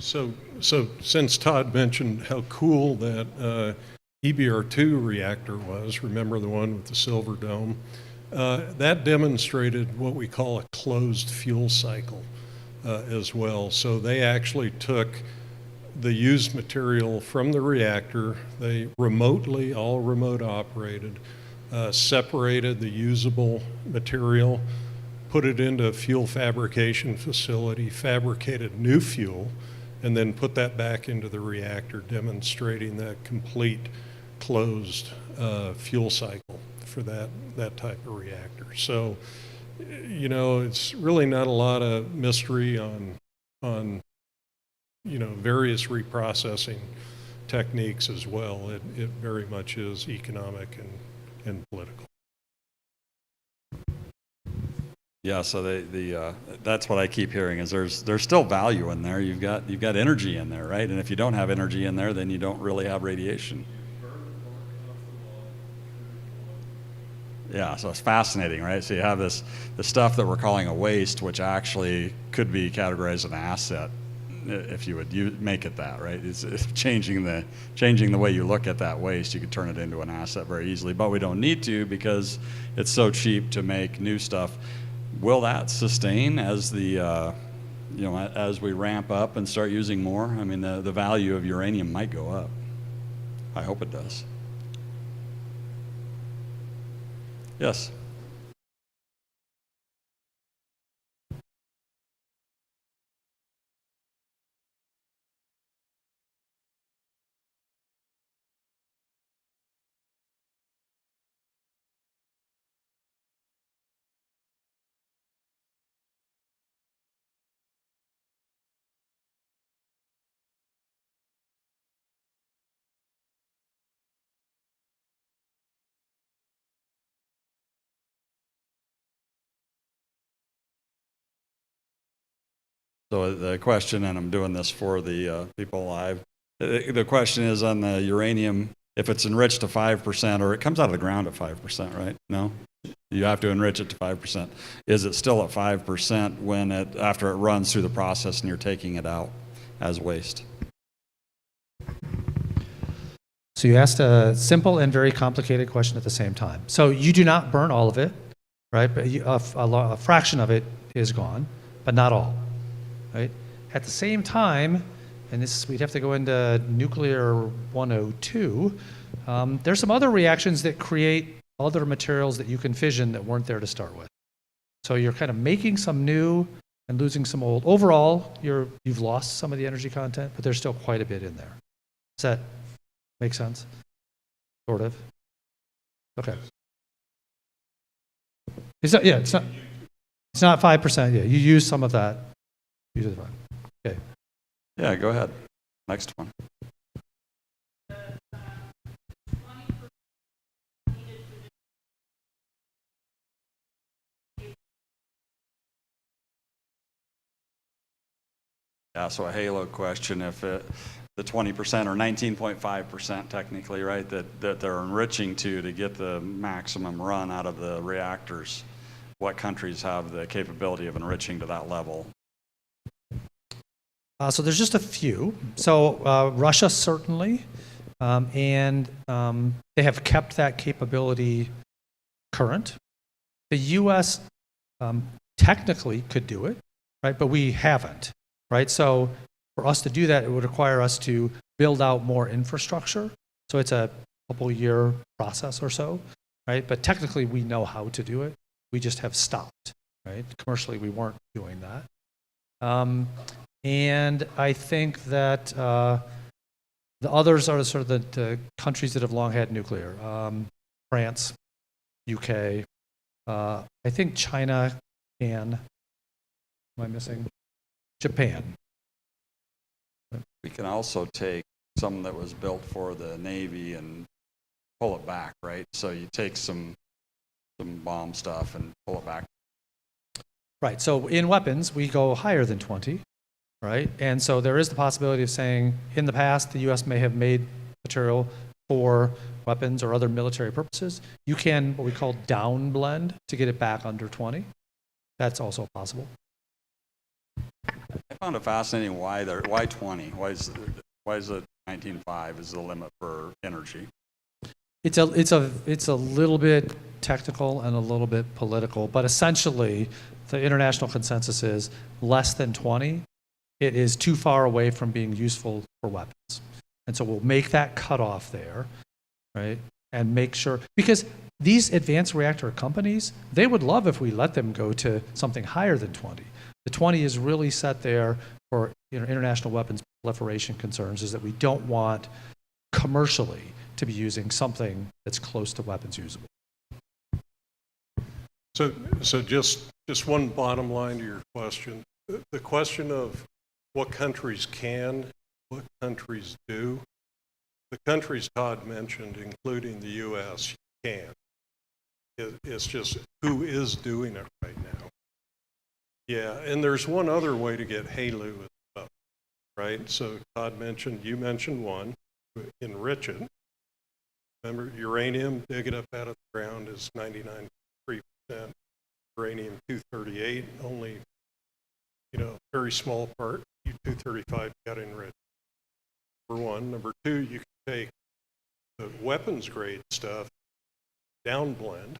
So since Todd mentioned how cool that EBR-2 reactor was, remember the one with the silver dome? That demonstrated what we call a closed fuel cycle as well. So they actually took the used material from the reactor, they remotely, all remote operated, separated the usable material, put it into a fuel fabrication facility, fabricated new fuel, and then put that back into the reactor, demonstrating that complete closed fuel cycle for that type of reactor. So, it's really not a lot of mystery on various reprocessing techniques as well. It very much is economic and political. Yeah, so that's what I keep hearing is there's still value in there. You've got energy in there, right? And if you don't have energy in there, then you don't really have radiation. Yeah, so it's fascinating, right? So you have the stuff that we're calling a waste, which actually could be categorized as an asset if you would make it that, right? It's changing the way you look at that waste. You could turn it into an asset very easily, but we don't need to because it's so cheap to make new stuff. Will that sustain as the as we ramp up and start using more? I mean, the value of uranium might go up. I hope it does. Yes. So the question, and I'm doing this for the people live, the question is on the uranium, if it's enriched to 5%, or it comes out of the ground at 5%, right? No? You have to enrich it to 5%. Is it still at 5% when after it runs through the process and you're taking it out as waste? So you asked a simple and very complicated question at the same time. So you do not burn all of it, right? But a fraction of it is gone, but not all, right? At the same time, and we'd have to go into nuclear 102, there's some other reactions that create other materials that you can fission that weren't there to start with. So you're kind of making some new and losing some old. Overall, you've lost some of the energy content, but there's still quite a bit in there. Does that make sense? Sort of. Okay. It's not 5%. Yeah, you use some of that. Use it. Okay. Yeah, go ahead. Next one. Yeah, so a halo question, if the 20% or 19.5% technically, right, that they're enriching to get the maximum run out of the reactors, what countries have the capability of enriching to that level? So there's just a few. So Russia certainly, and they have kept that capability current. The U.S. Technically could do it, right? But we haven't, right? So for us to do that, it would require us to build out more infrastructure. So it's a couple-year process or so, right? But technically, we know how to do it. We just have stopped, right? Commercially, we weren't doing that. And I think that the others are sort of the countries that have long had nuclear. France, UK, I think China can. Am I missing? Japan. We can also take some that was built for the Navy and pull it back, right? So you take some bomb stuff and pull it back. Right, so in weapons, we go higher than 20, right? And so there is the possibility of saying, in the past, the U.S. may have made material for weapons or other military purposes. You can, what we call down blend, to get it back under 20. That's also possible. I found it fascinating why 20? Why is it 19.5 is the limit for energy? It's a little bit technical and a little bit political, but essentially the international consensus is less than 20. It is too far away from being useful for weapons. And so we'll make that cutoff there, right? And make sure, because these advanced reactor companies, they would love if we let them go to something higher than 20. The 20 is really set there for international weapons proliferation concerns, is that we don't want commercially to be using something that's close to weapons usable. So just one bottom line to your question. The question of what countries can, what countries do, the countries Todd mentioned, including the U.S., can. It's just who is doing it right now. Yeah, and there's one other way to get HALEU as well, right? So Todd mentioned, you mentioned one, enrich it. Remember, uranium, dig it up out of the ground is 99.3%. Uranium-238, only, very small part, U-235 got enriched. Number one. Number two, you can take the weapons grade stuff, downblend.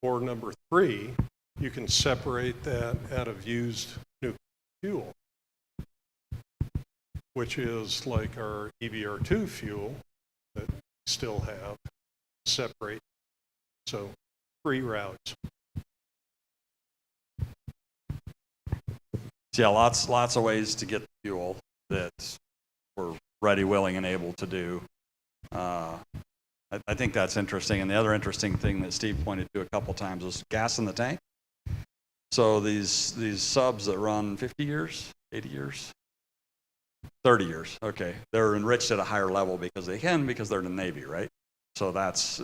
Or number three, you can separate that out of used nuclear fuel, which is like our EBR-2 fuel that we still have, separate. So 3 routes. Yeah, lots of ways to get the fuel that we're ready, willing, and able to do. I think that's interesting. And the other interesting thing that Steve pointed to a couple times was gas in the tank. So these subs that run 50 years, 80 years, 30 years, okay, they're enriched at a higher level because they're in the Navy, right? So that's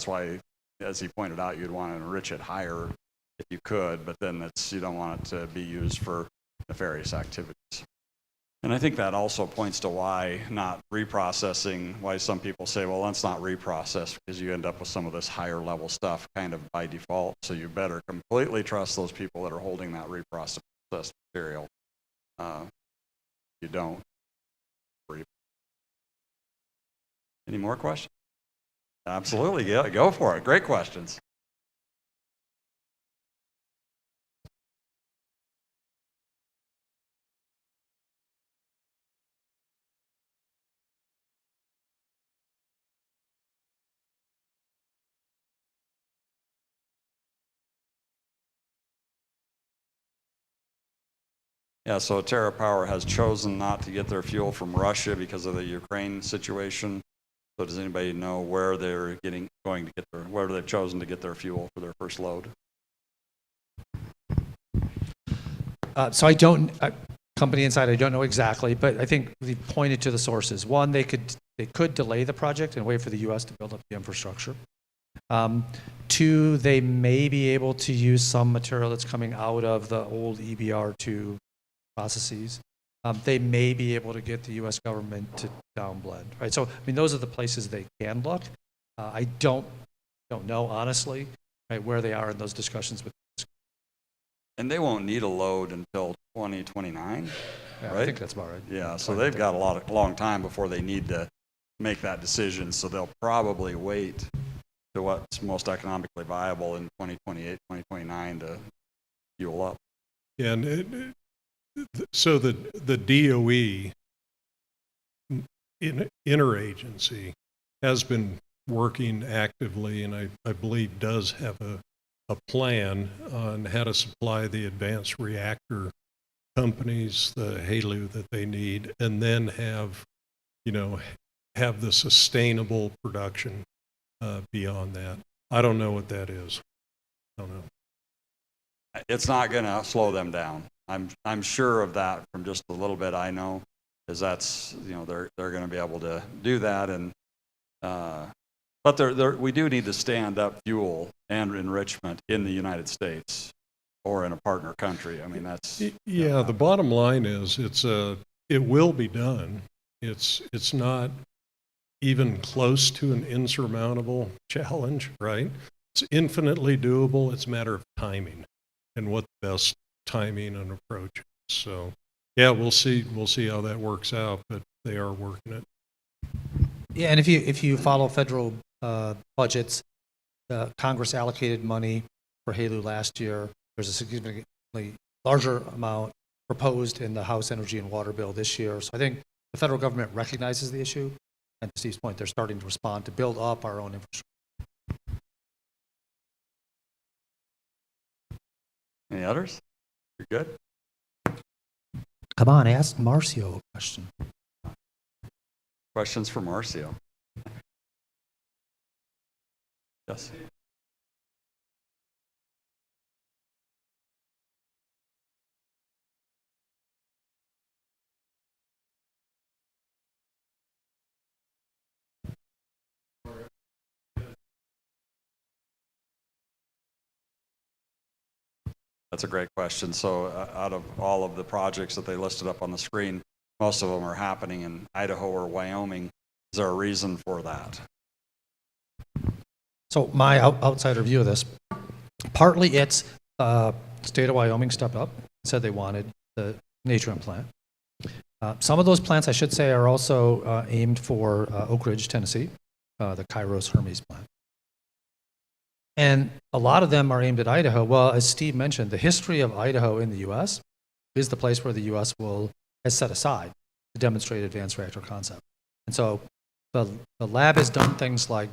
why, as he pointed out, you'd want to enrich it higher if you could, but then you don't want it to be used for nefarious activities. And I think that also points to why not reprocessing, why some people say, well, let's not reprocess, because you end up with some of this higher level stuff kind of by default. So you better completely trust those people that are holding that reprocessed material. You don't. Any more questions? Absolutely, yeah, go for it. Great questions. Yeah, so TerraPower has chosen not to get their fuel from Russia because of the Ukraine situation. So does anybody know where they're where they've chosen to get their fuel for their first load? So I don't, company inside, I don't know exactly, but I think we pointed to the sources. One, they could delay the project and wait for the U.S. to build up the infrastructure. Two, they may be able to use some material that's coming out of the old EBR-2 processes. They may be able to get the U.S. government to downblend, right? So, I mean, those are the places they can look. I don't know, honestly, right, where they are in those discussions with. And they won't need a load until 2029, Yeah, right? I think that's about right. Yeah, so they've got a long time before they need to make that decision. So they'll probably wait to what's most economically viable in 2028, 2029 to fuel up. Yeah, and so the DOE interagency has been working actively, and I believe does have a plan on how to supply the advanced reactor companies the HALEU that they need, and then have the sustainable production beyond that. I don't know what that is. I don't know. It's not going to slow them down. I'm sure of that from just a little bit I know, is that's they're going to be able to do that, and but we do need to stand up fuel and enrichment in the United States or in a partner country. I mean, that's yeah. The bottom line is it will be done. It's not even close to an insurmountable challenge, right? It's infinitely doable. It's a matter of timing and what the best timing and approach is. So yeah, we'll see how that works out, but they are working it. Yeah, and if you follow federal budgets, Congress allocated money for HALEU last year. There's a significantly larger amount proposed in the House Energy and Water bill this year. So I think the federal government recognizes the issue, and to Steve's point, they're starting to respond to build up our own infrastructure. Any others? You're good? Come on, ask Marcio a question. Questions for Marcio? Yes. That's a great question. So out of all of the projects that they listed up on the screen, most of them are happening in Idaho or Wyoming. Is there a reason for that? So my outsider view of this, partly it's state of Wyoming stepped up, said they wanted the Natrium plant. Some of those plants, I should say, are also aimed for Oak Ridge, Tennessee, the Kairos Hermes plant. And a lot of them are aimed at Idaho. Well, as Steve mentioned, the history of Idaho in the U.S. is the place where the U.S. has set aside to demonstrate advanced reactor concept. And so the lab has done things like,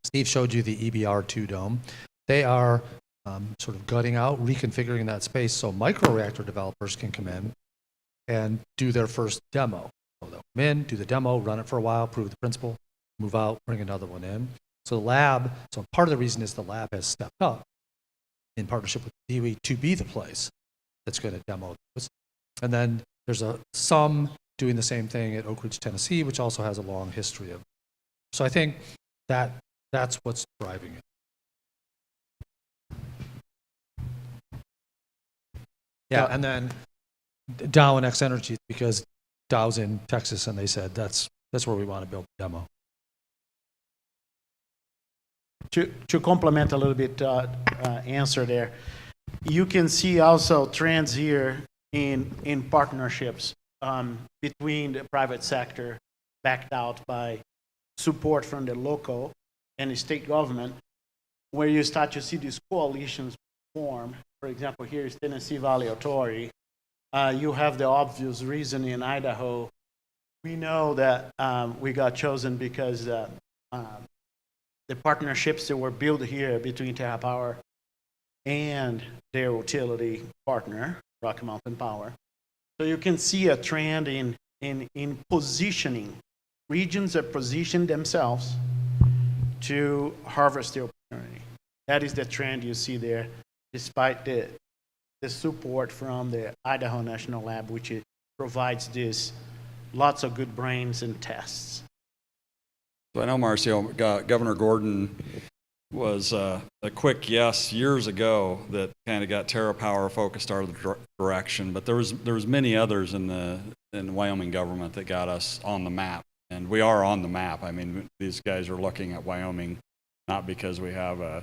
Steve showed you the EBR-2 dome. They are sort of gutting out, reconfiguring that space so microreactor developers can come in and do their first demo. So they'll come in, do the demo, run it for a while, prove the principle, move out, bring another one in. So the lab, so part of the reason is the lab has stepped up in partnership with DOE to be the place that's going to demo those. And then there's some doing the same thing at Oak Ridge, Tennessee, which also has a long history of. So I think that's what's driving it. Yeah, and then Dow and X Energy, because Dow's in Texas, and they said that's where we want to build the demo. To complement a little bit answer there, you can see also trends here in partnerships between the private sector backed out by support from the local and the state government, where you start to see these coalitions form. For example, here is Tennessee Valley Authority. You have the obvious reason in Idaho. We know that we got chosen because the partnerships that were built here between TerraPower and their utility partner, Rocky Mountain Power. So you can see a trend in positioning. Regions that position themselves to harvest the opportunity. That is the trend you see there, despite the support from the Idaho National Lab, which it provides this lots of good brains and tests. So I know, Marcio, Governor Gordon was a quick yes years ago that kind of got TerraPower focused our direction, but there was many others in the Wyoming government that got us on the map, and we are on the map. I mean, these guys are looking at Wyoming not because we have a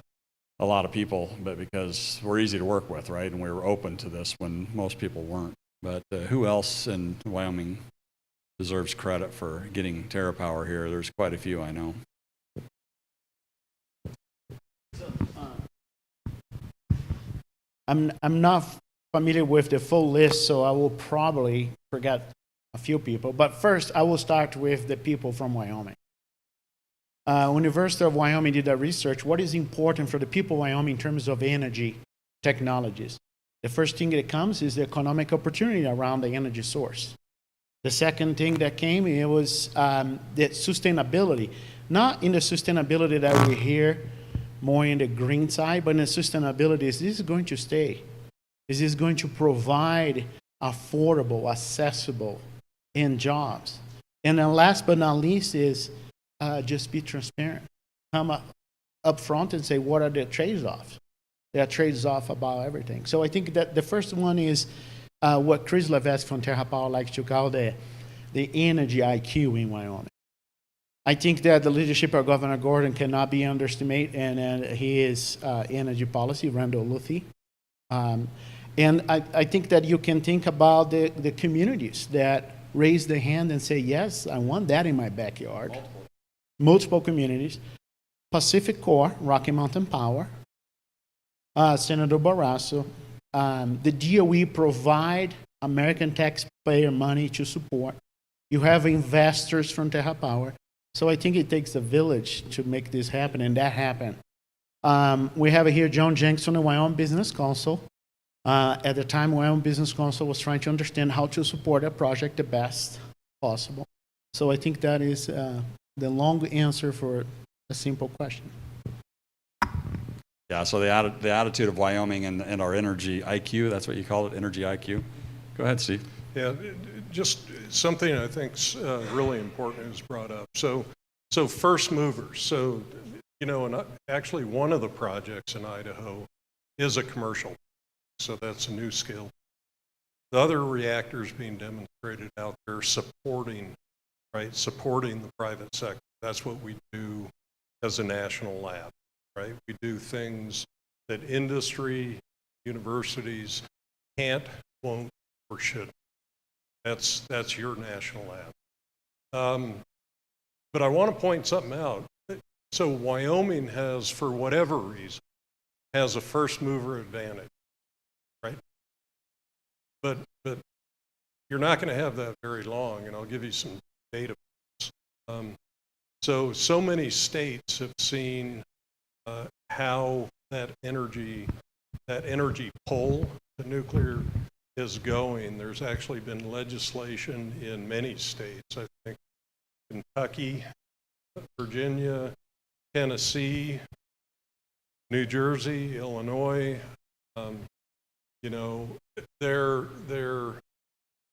lot of people, but because we're easy to work with, right? And we were open to this when most people weren't. But who else in Wyoming deserves credit for getting TerraPower here? There's quite a few, I know. I'm not familiar with the full list, so I will probably forget a few people. But first, I will start with the people from Wyoming. University of Wyoming did a research. What is important for the people of Wyoming in terms of energy technologies? The first thing that comes is the economic opportunity around the energy source. The second thing that came, it was the sustainability. Not in the sustainability that we hear more in the green side, but in the sustainability, is this going to stay? Is this going to provide affordable, accessible, and jobs? And then last but not least is just be transparent. Come up front and say, what are the trade-offs? There are trade-offs about everything. So I think that the first one is what Chris Levesque from TerraPower likes to call the energy IQ in Wyoming. I think that the leadership of Governor Gordon cannot be underestimated, and his energy policy, Randall Luthi. And I think that you can think about the communities that raise their hand and say, yes, I want that in my backyard. Multiple communities. Pacific Core, Rocky Mountain Power, Senator Barrasso. The DOE provide American taxpayer money to support. You have investors from TerraPower. So I think it takes a village to make this happen, and that happened. We have here John Jenks from the Wyoming Business Council. At the time, Wyoming Business Council was trying to understand how to support a project the best possible. So I think that is the long answer for a simple question. Yeah, so the attitude of Wyoming and our energy IQ, that's what you call it, energy IQ. Go ahead, Steve. Yeah, just something I think's really important is brought up. So first movers. So, and actually one of the projects in Idaho is a commercial. So that's a new skill. The other reactors being demonstrated out there supporting the private sector. That's what we do as a national lab. right? We do things that industry, universities can't, won't, or shouldn't. That's your national lab. But I want to point something out. So Wyoming has, for whatever reason, has a first mover advantage, right? But you're not going to have that very long, and I'll give you some data points. So many states have seen how that energy pull to nuclear is going. There's actually been legislation in many states, I think Kentucky, Virginia, Tennessee, New Jersey, Illinois. You know, they're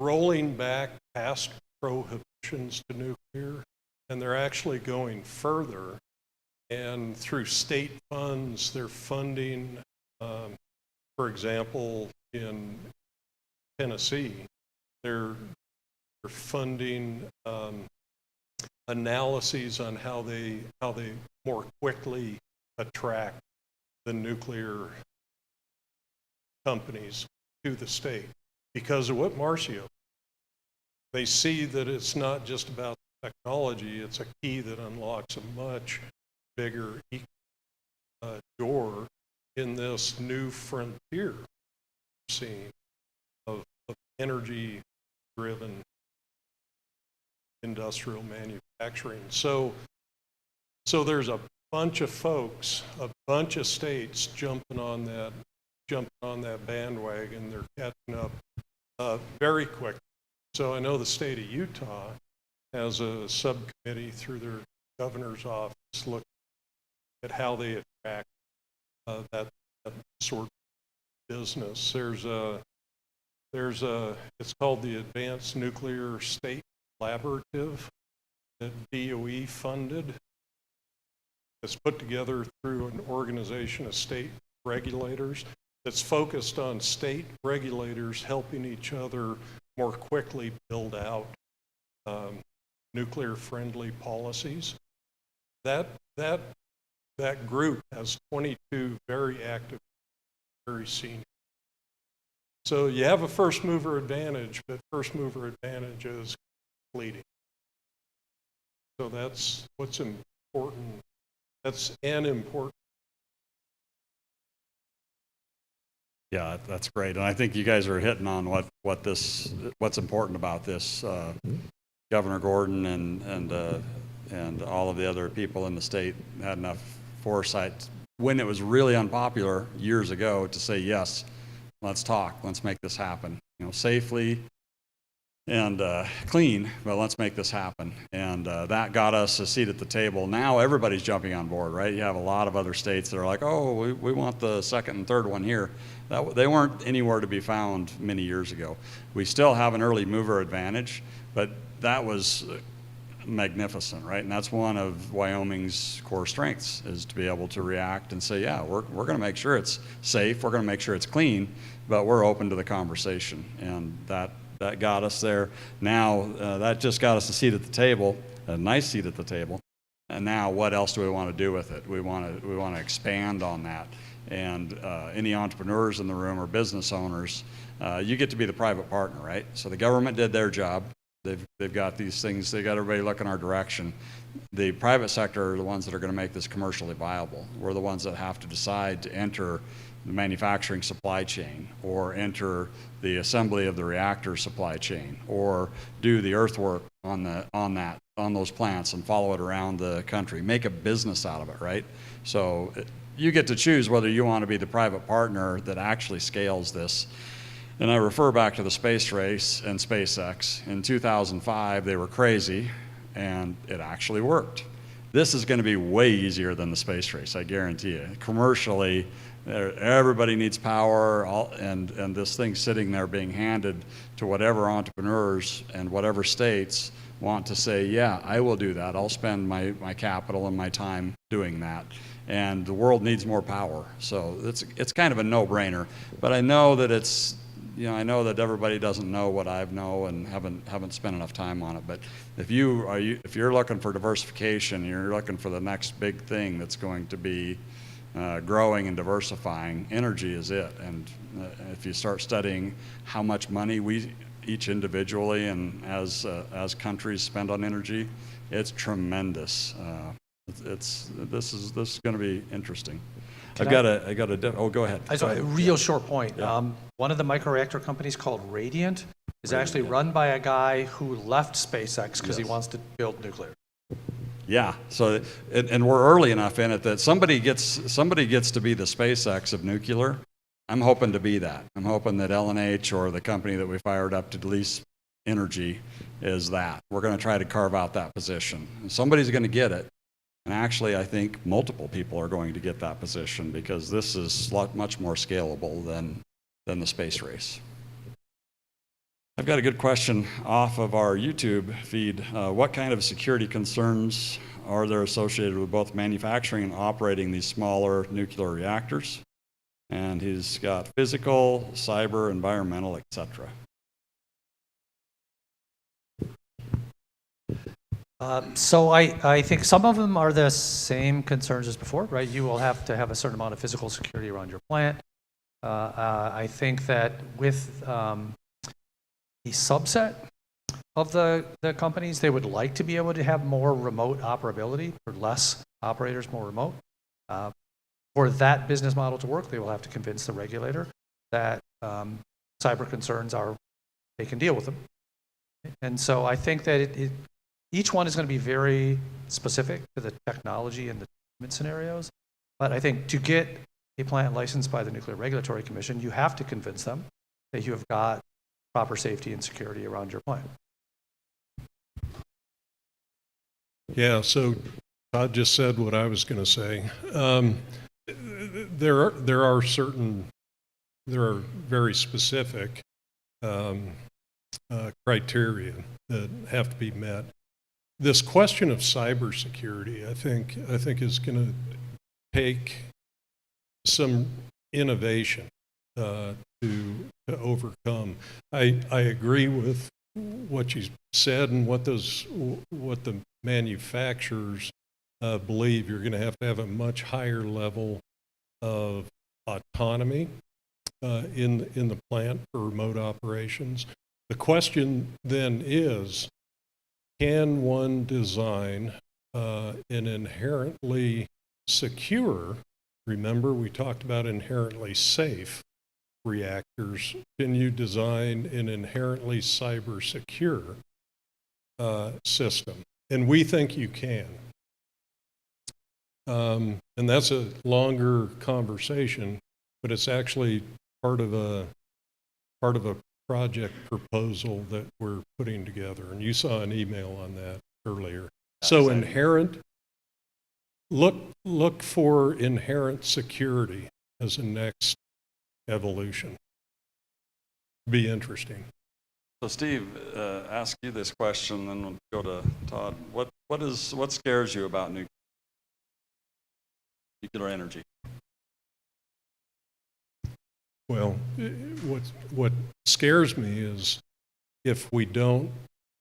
rolling back past prohibitions to nuclear, and they're actually going further. And through state funds, they're funding, for example, in Tennessee, they're funding analyses on how they more quickly attract the nuclear companies to the state because of what Marcio. They see that it's not just about technology, it's a key that unlocks a much bigger door in this new frontier scene of energy-driven industrial manufacturing. So there's a bunch of folks, a bunch of states jumping on that bandwagon. They're catching up very quick. So I know the state of Utah has a subcommittee through their governor's office looking at how they attract that sort of business. It's called the Advanced Nuclear State Collaborative that DOE funded. It's put together through an organization of state regulators that's focused on state regulators helping each other more quickly build out nuclear-friendly policies. That group has 22 very active, very senior. So you have a first mover advantage, but first mover advantage is leading. So that's what's important. That's an important. Yeah, that's great. And I think you guys are hitting on what's important about this. Governor Gordon and all of the other people in the state had enough foresight when it was really unpopular years ago to say, yes, let's talk, let's make this happen, you know, safely and clean, but let's make this happen. And that got us a seat at the table. Now everybody's jumping on board, right? You have a lot of other states that are like, oh, we want the second and third one here. They weren't anywhere to be found many years ago. We still have an early mover advantage, but that was magnificent, right? And that's one of Wyoming's core strengths, is to be able to react and say, yeah, we're going to make sure it's safe, we're going to make sure it's clean, but we're open to the conversation. And that got us there. Now that just got us a seat at the table, a nice seat at the table. And now what else do we want to do with it? We want to expand on that. And any entrepreneurs in the room or business owners, you get to be the private partner, right? So the government did their job. They've got these things, they got everybody looking our direction. The private sector are the ones that are going to make this commercially viable. We're the ones that have to decide to enter the manufacturing supply chain, or enter the assembly of the reactor supply chain, or do the earthwork on those plants and follow it around the country. Make a business out of it, right? So you get to choose whether you want to be the private partner that actually scales this. And I refer back to the space race and SpaceX. In 2005, they were crazy, and it actually worked. This is going to be way easier than the space race, I guarantee you. Commercially, everybody needs power, and this thing sitting there being handed to whatever entrepreneurs and whatever states want to say, yeah, I will do that. I'll spend my capital and my time doing that. And the world needs more power. So it's kind of a no-brainer. But I know that I know that everybody doesn't know what I know and haven't spent enough time on it. But if you're looking for diversification, you're looking for the next big thing that's going to be growing and diversifying, energy is it. And if you start studying how much money we each individually and as countries spend on energy, it's tremendous. This is going to be interesting. Can Go ahead. I just a real short point. One of the microreactor companies called Radiant is actually run by a guy who left SpaceX because he wants to build nuclear. Yeah. So, and we're early enough in it that somebody gets to be the SpaceX of nuclear. I'm hoping to be that. I'm hoping that L&H or the company that we fired up to lease energy is that. We're going to try to carve out that position. And somebody's going to get it. And actually, I think multiple people are going to get that position because this is much more scalable than the space race. I've got a good question off of our YouTube feed. What kind of security concerns are there associated with both manufacturing and operating these smaller nuclear reactors? And he's got physical, cyber, environmental, etc. So I think some of them are the same concerns as before, right? You will have to have a certain amount of physical security around your plant. I think that with a subset of the companies, they would like to be able to have more remote operability, or less operators, more remote. For that business model to work, they will have to convince the regulator that cyber concerns they can deal with them. And so I think that each one is going to be very specific to the technology and the treatment scenarios. But I think to get a plant licensed by the Nuclear Regulatory Commission, you have to convince them that you have got proper safety and security around your plant. Yeah, so Todd just said what I was going to say. There are very specific criteria that have to be met. This question of cybersecurity, I think is going to take some innovation to overcome. I agree with what you said and what the manufacturers believe. You're going to have a much higher level of autonomy in the plant for remote operations. The question then is, can one design an inherently secure, remember we talked about inherently safe reactors, can you design an inherently cyber secure system? And we think you can. And that's a longer conversation, but it's actually part of a project proposal that we're putting together. And you saw an email on that earlier. So look for inherent security as a next evolution. Be interesting. So Steve, ask you this question, then we'll go to Todd. What scares you about nuclear energy? Well, what scares me is if we don't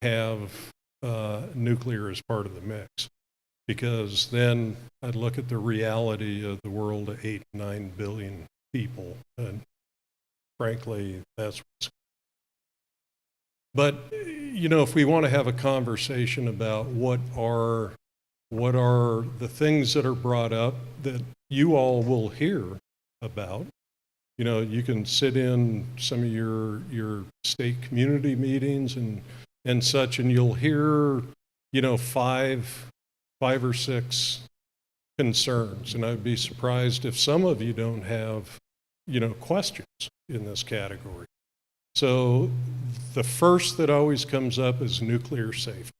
have nuclear as part of the mix, because then I'd look at the reality of the world of 8-9 billion people, and frankly, that's what's. But if we want to have a conversation about what are the things that are brought up that you all will hear about. You can sit in some of your state community meetings and such, and you'll hear, five or six concerns. And I'd be surprised if some of you don't have, questions in this category. So the first that always comes up is nuclear safety.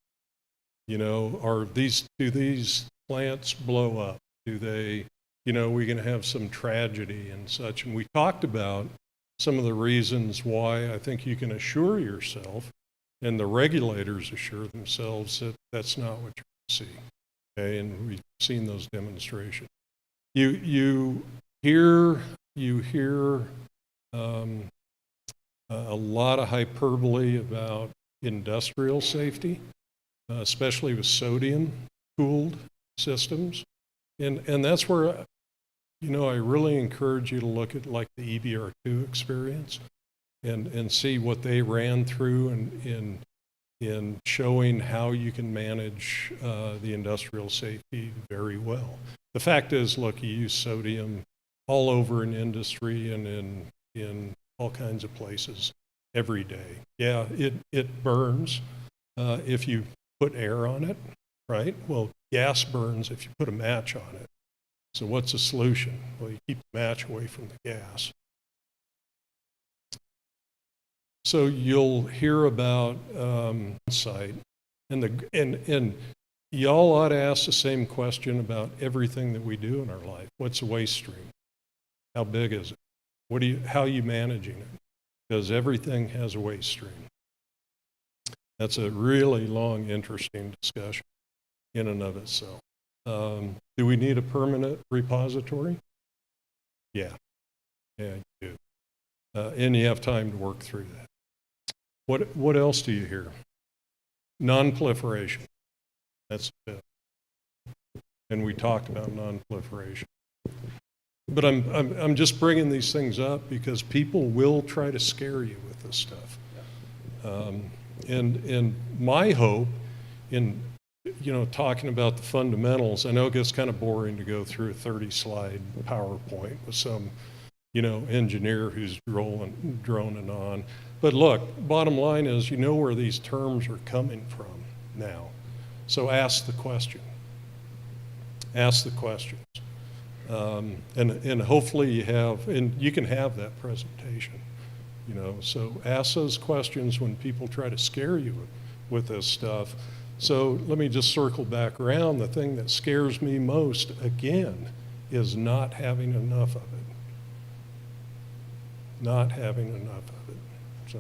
Do these plants blow up? Do they, we're going to have some tragedy and such. And we talked about some of the reasons why I think you can assure yourself, and the regulators assure themselves that that's not what you're going to see. Okay, and we've seen those demonstrations. You hear a lot of hyperbole about industrial safety, especially with sodium-cooled systems. And that's where, you know, I really encourage you to look at like the EBR2 experience and see what they ran through in showing how you can manage the industrial safety very well. The fact is, look, you use sodium all over in industry and in all kinds of places every day. Yeah, it burns if you put air on it, right? Well, gas burns if you put a match on it. So what's the solution? Well, you keep the match away from the gas. So you'll hear about site, and y'all ought to ask the same question about everything that we do in our life. What's the waste stream? How big is it? How are you managing it? Because everything has a waste stream. That's a really long, interesting discussion in and of itself. Do we need a permanent repository? Yeah, you do. And you have time to work through that. What else do you hear? Non-proliferation. That's it. And we talked about non-proliferation. But I'm just bringing these things up because people will try to scare you with this stuff. And my hope in, you know, talking about the fundamentals, I know it gets kind of boring to go through a 30-slide PowerPoint with some, you know, engineer who's droning on. But look, bottom line is, you know where these terms are coming from now. So ask the question. Ask the questions. And hopefully you have, and you can have that presentation, you know. So ask those questions when people try to scare you with this stuff. So let me just circle back around. The thing that scares me most, again, is not having enough of it. Not having enough of it. So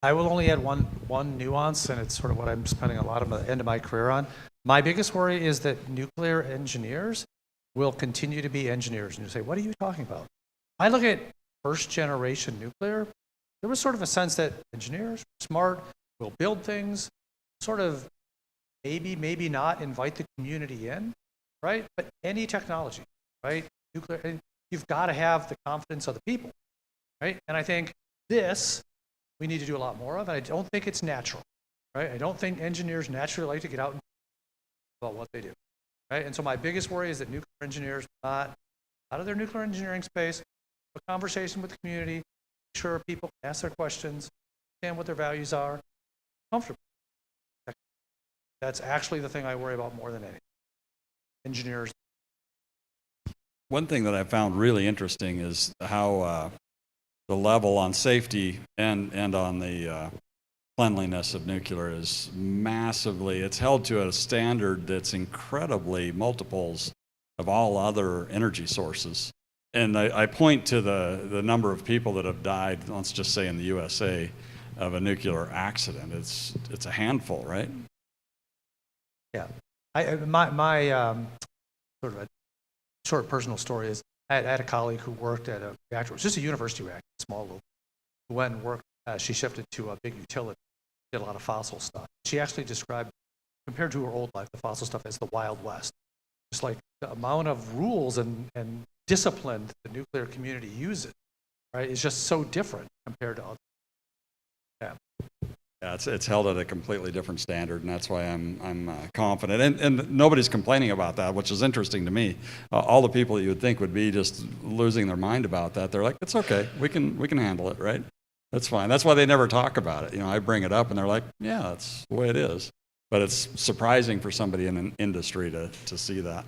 I will only add one nuance, and it's sort of what I'm spending a lot of the end of my career on. My biggest worry is that nuclear engineers will continue to be engineers. And you say, what are you talking about? I look at first generation nuclear, there was sort of a sense that engineers, smart, will build things, sort of maybe not invite the community in, right? But any technology, right? Nuclear, you've got to have the confidence of the people, right? And I think this, we need to do a lot more of, and I don't think it's natural, right? I don't think engineers naturally like to get out and about what they do, right? And so my biggest worry is that nuclear engineers not out of their nuclear engineering space, a conversation with the community, make sure people ask their questions, understand what their values are, comfortable. That's actually the thing I worry about more than anything. Engineers. One thing that I found really interesting is how the level on safety and on the cleanliness of nuclear is massively, it's held to a standard that's incredibly multiples of all other energy sources. And I point to the number of people that have died, let's just say in the USA, of a nuclear accident. It's a handful, right? Yeah. My sort of a short personal story is I had a colleague who worked at a reactor, it was just a university reactor, small little, who went and worked, she shifted to a big utility, did a lot of fossil stuff. She actually described, compared to her old life, the fossil stuff as the Wild West. Just like the amount of rules and discipline that the nuclear community uses, right, is just so different compared to other. Yeah. Yeah, it's held at a completely different standard, and that's why I'm confident. And nobody's complaining about that, which is interesting to me. All the people that you would think would be just losing their mind about that, they're like, it's okay, we can handle it, right? That's fine. That's why they never talk about it. You know, I bring it up, and they're like, yeah, that's the way it is. But it's surprising for somebody in an industry to see that.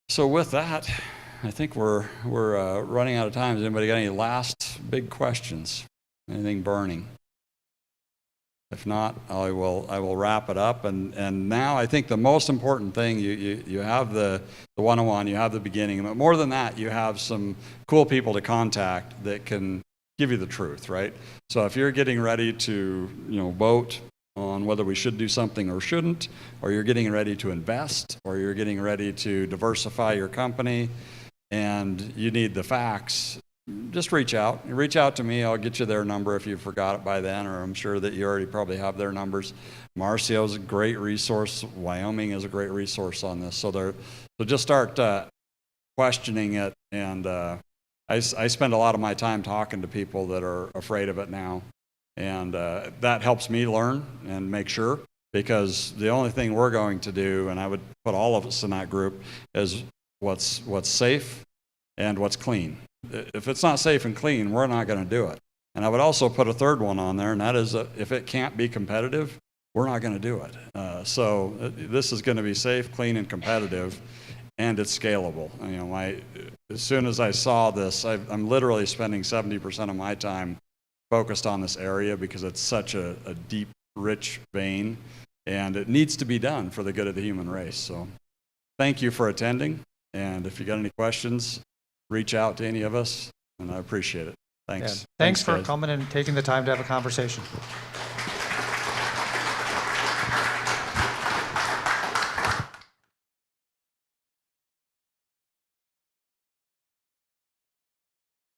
So with that, I think we're running out of time. Has anybody got any last big questions? Anything burning? If not, I will wrap it up. And now I think the most important thing, you have the 101, you have the beginning, but more than that, you have some cool people to contact that can give you the truth, right? So if you're getting ready to, vote on whether we should do something or shouldn't, or you're getting ready to invest, or you're getting ready to diversify your company, and you need the facts, just reach out. You reach out to me. I'll get you their number if you forgot it by then, or I'm sure that you already probably have their numbers. Marcio is a great resource. Wyoming is a great resource on this. So just start questioning it, and I spend a lot of my time talking to people that are afraid of it now, and that helps me learn and make sure, because the only thing we're going to do, and I would put all of us in that group, is what's safe and what's clean. If it's not safe and clean, we're not going to do it. And I would also put a third one on there, and that is if it can't be competitive, we're not going to do it. So this is going to be safe, clean, and competitive, and it's scalable. You know, as soon as I saw this, I'm literally spending 70% of my time focused on this area because it's such a deep, rich vein, and it needs to be done for the good of the human race. So thank you for attending, and if you got any questions, reach out to any of us, and I appreciate it. Thanks. Yeah. Thanks for guys. coming and taking the time to have a conversation.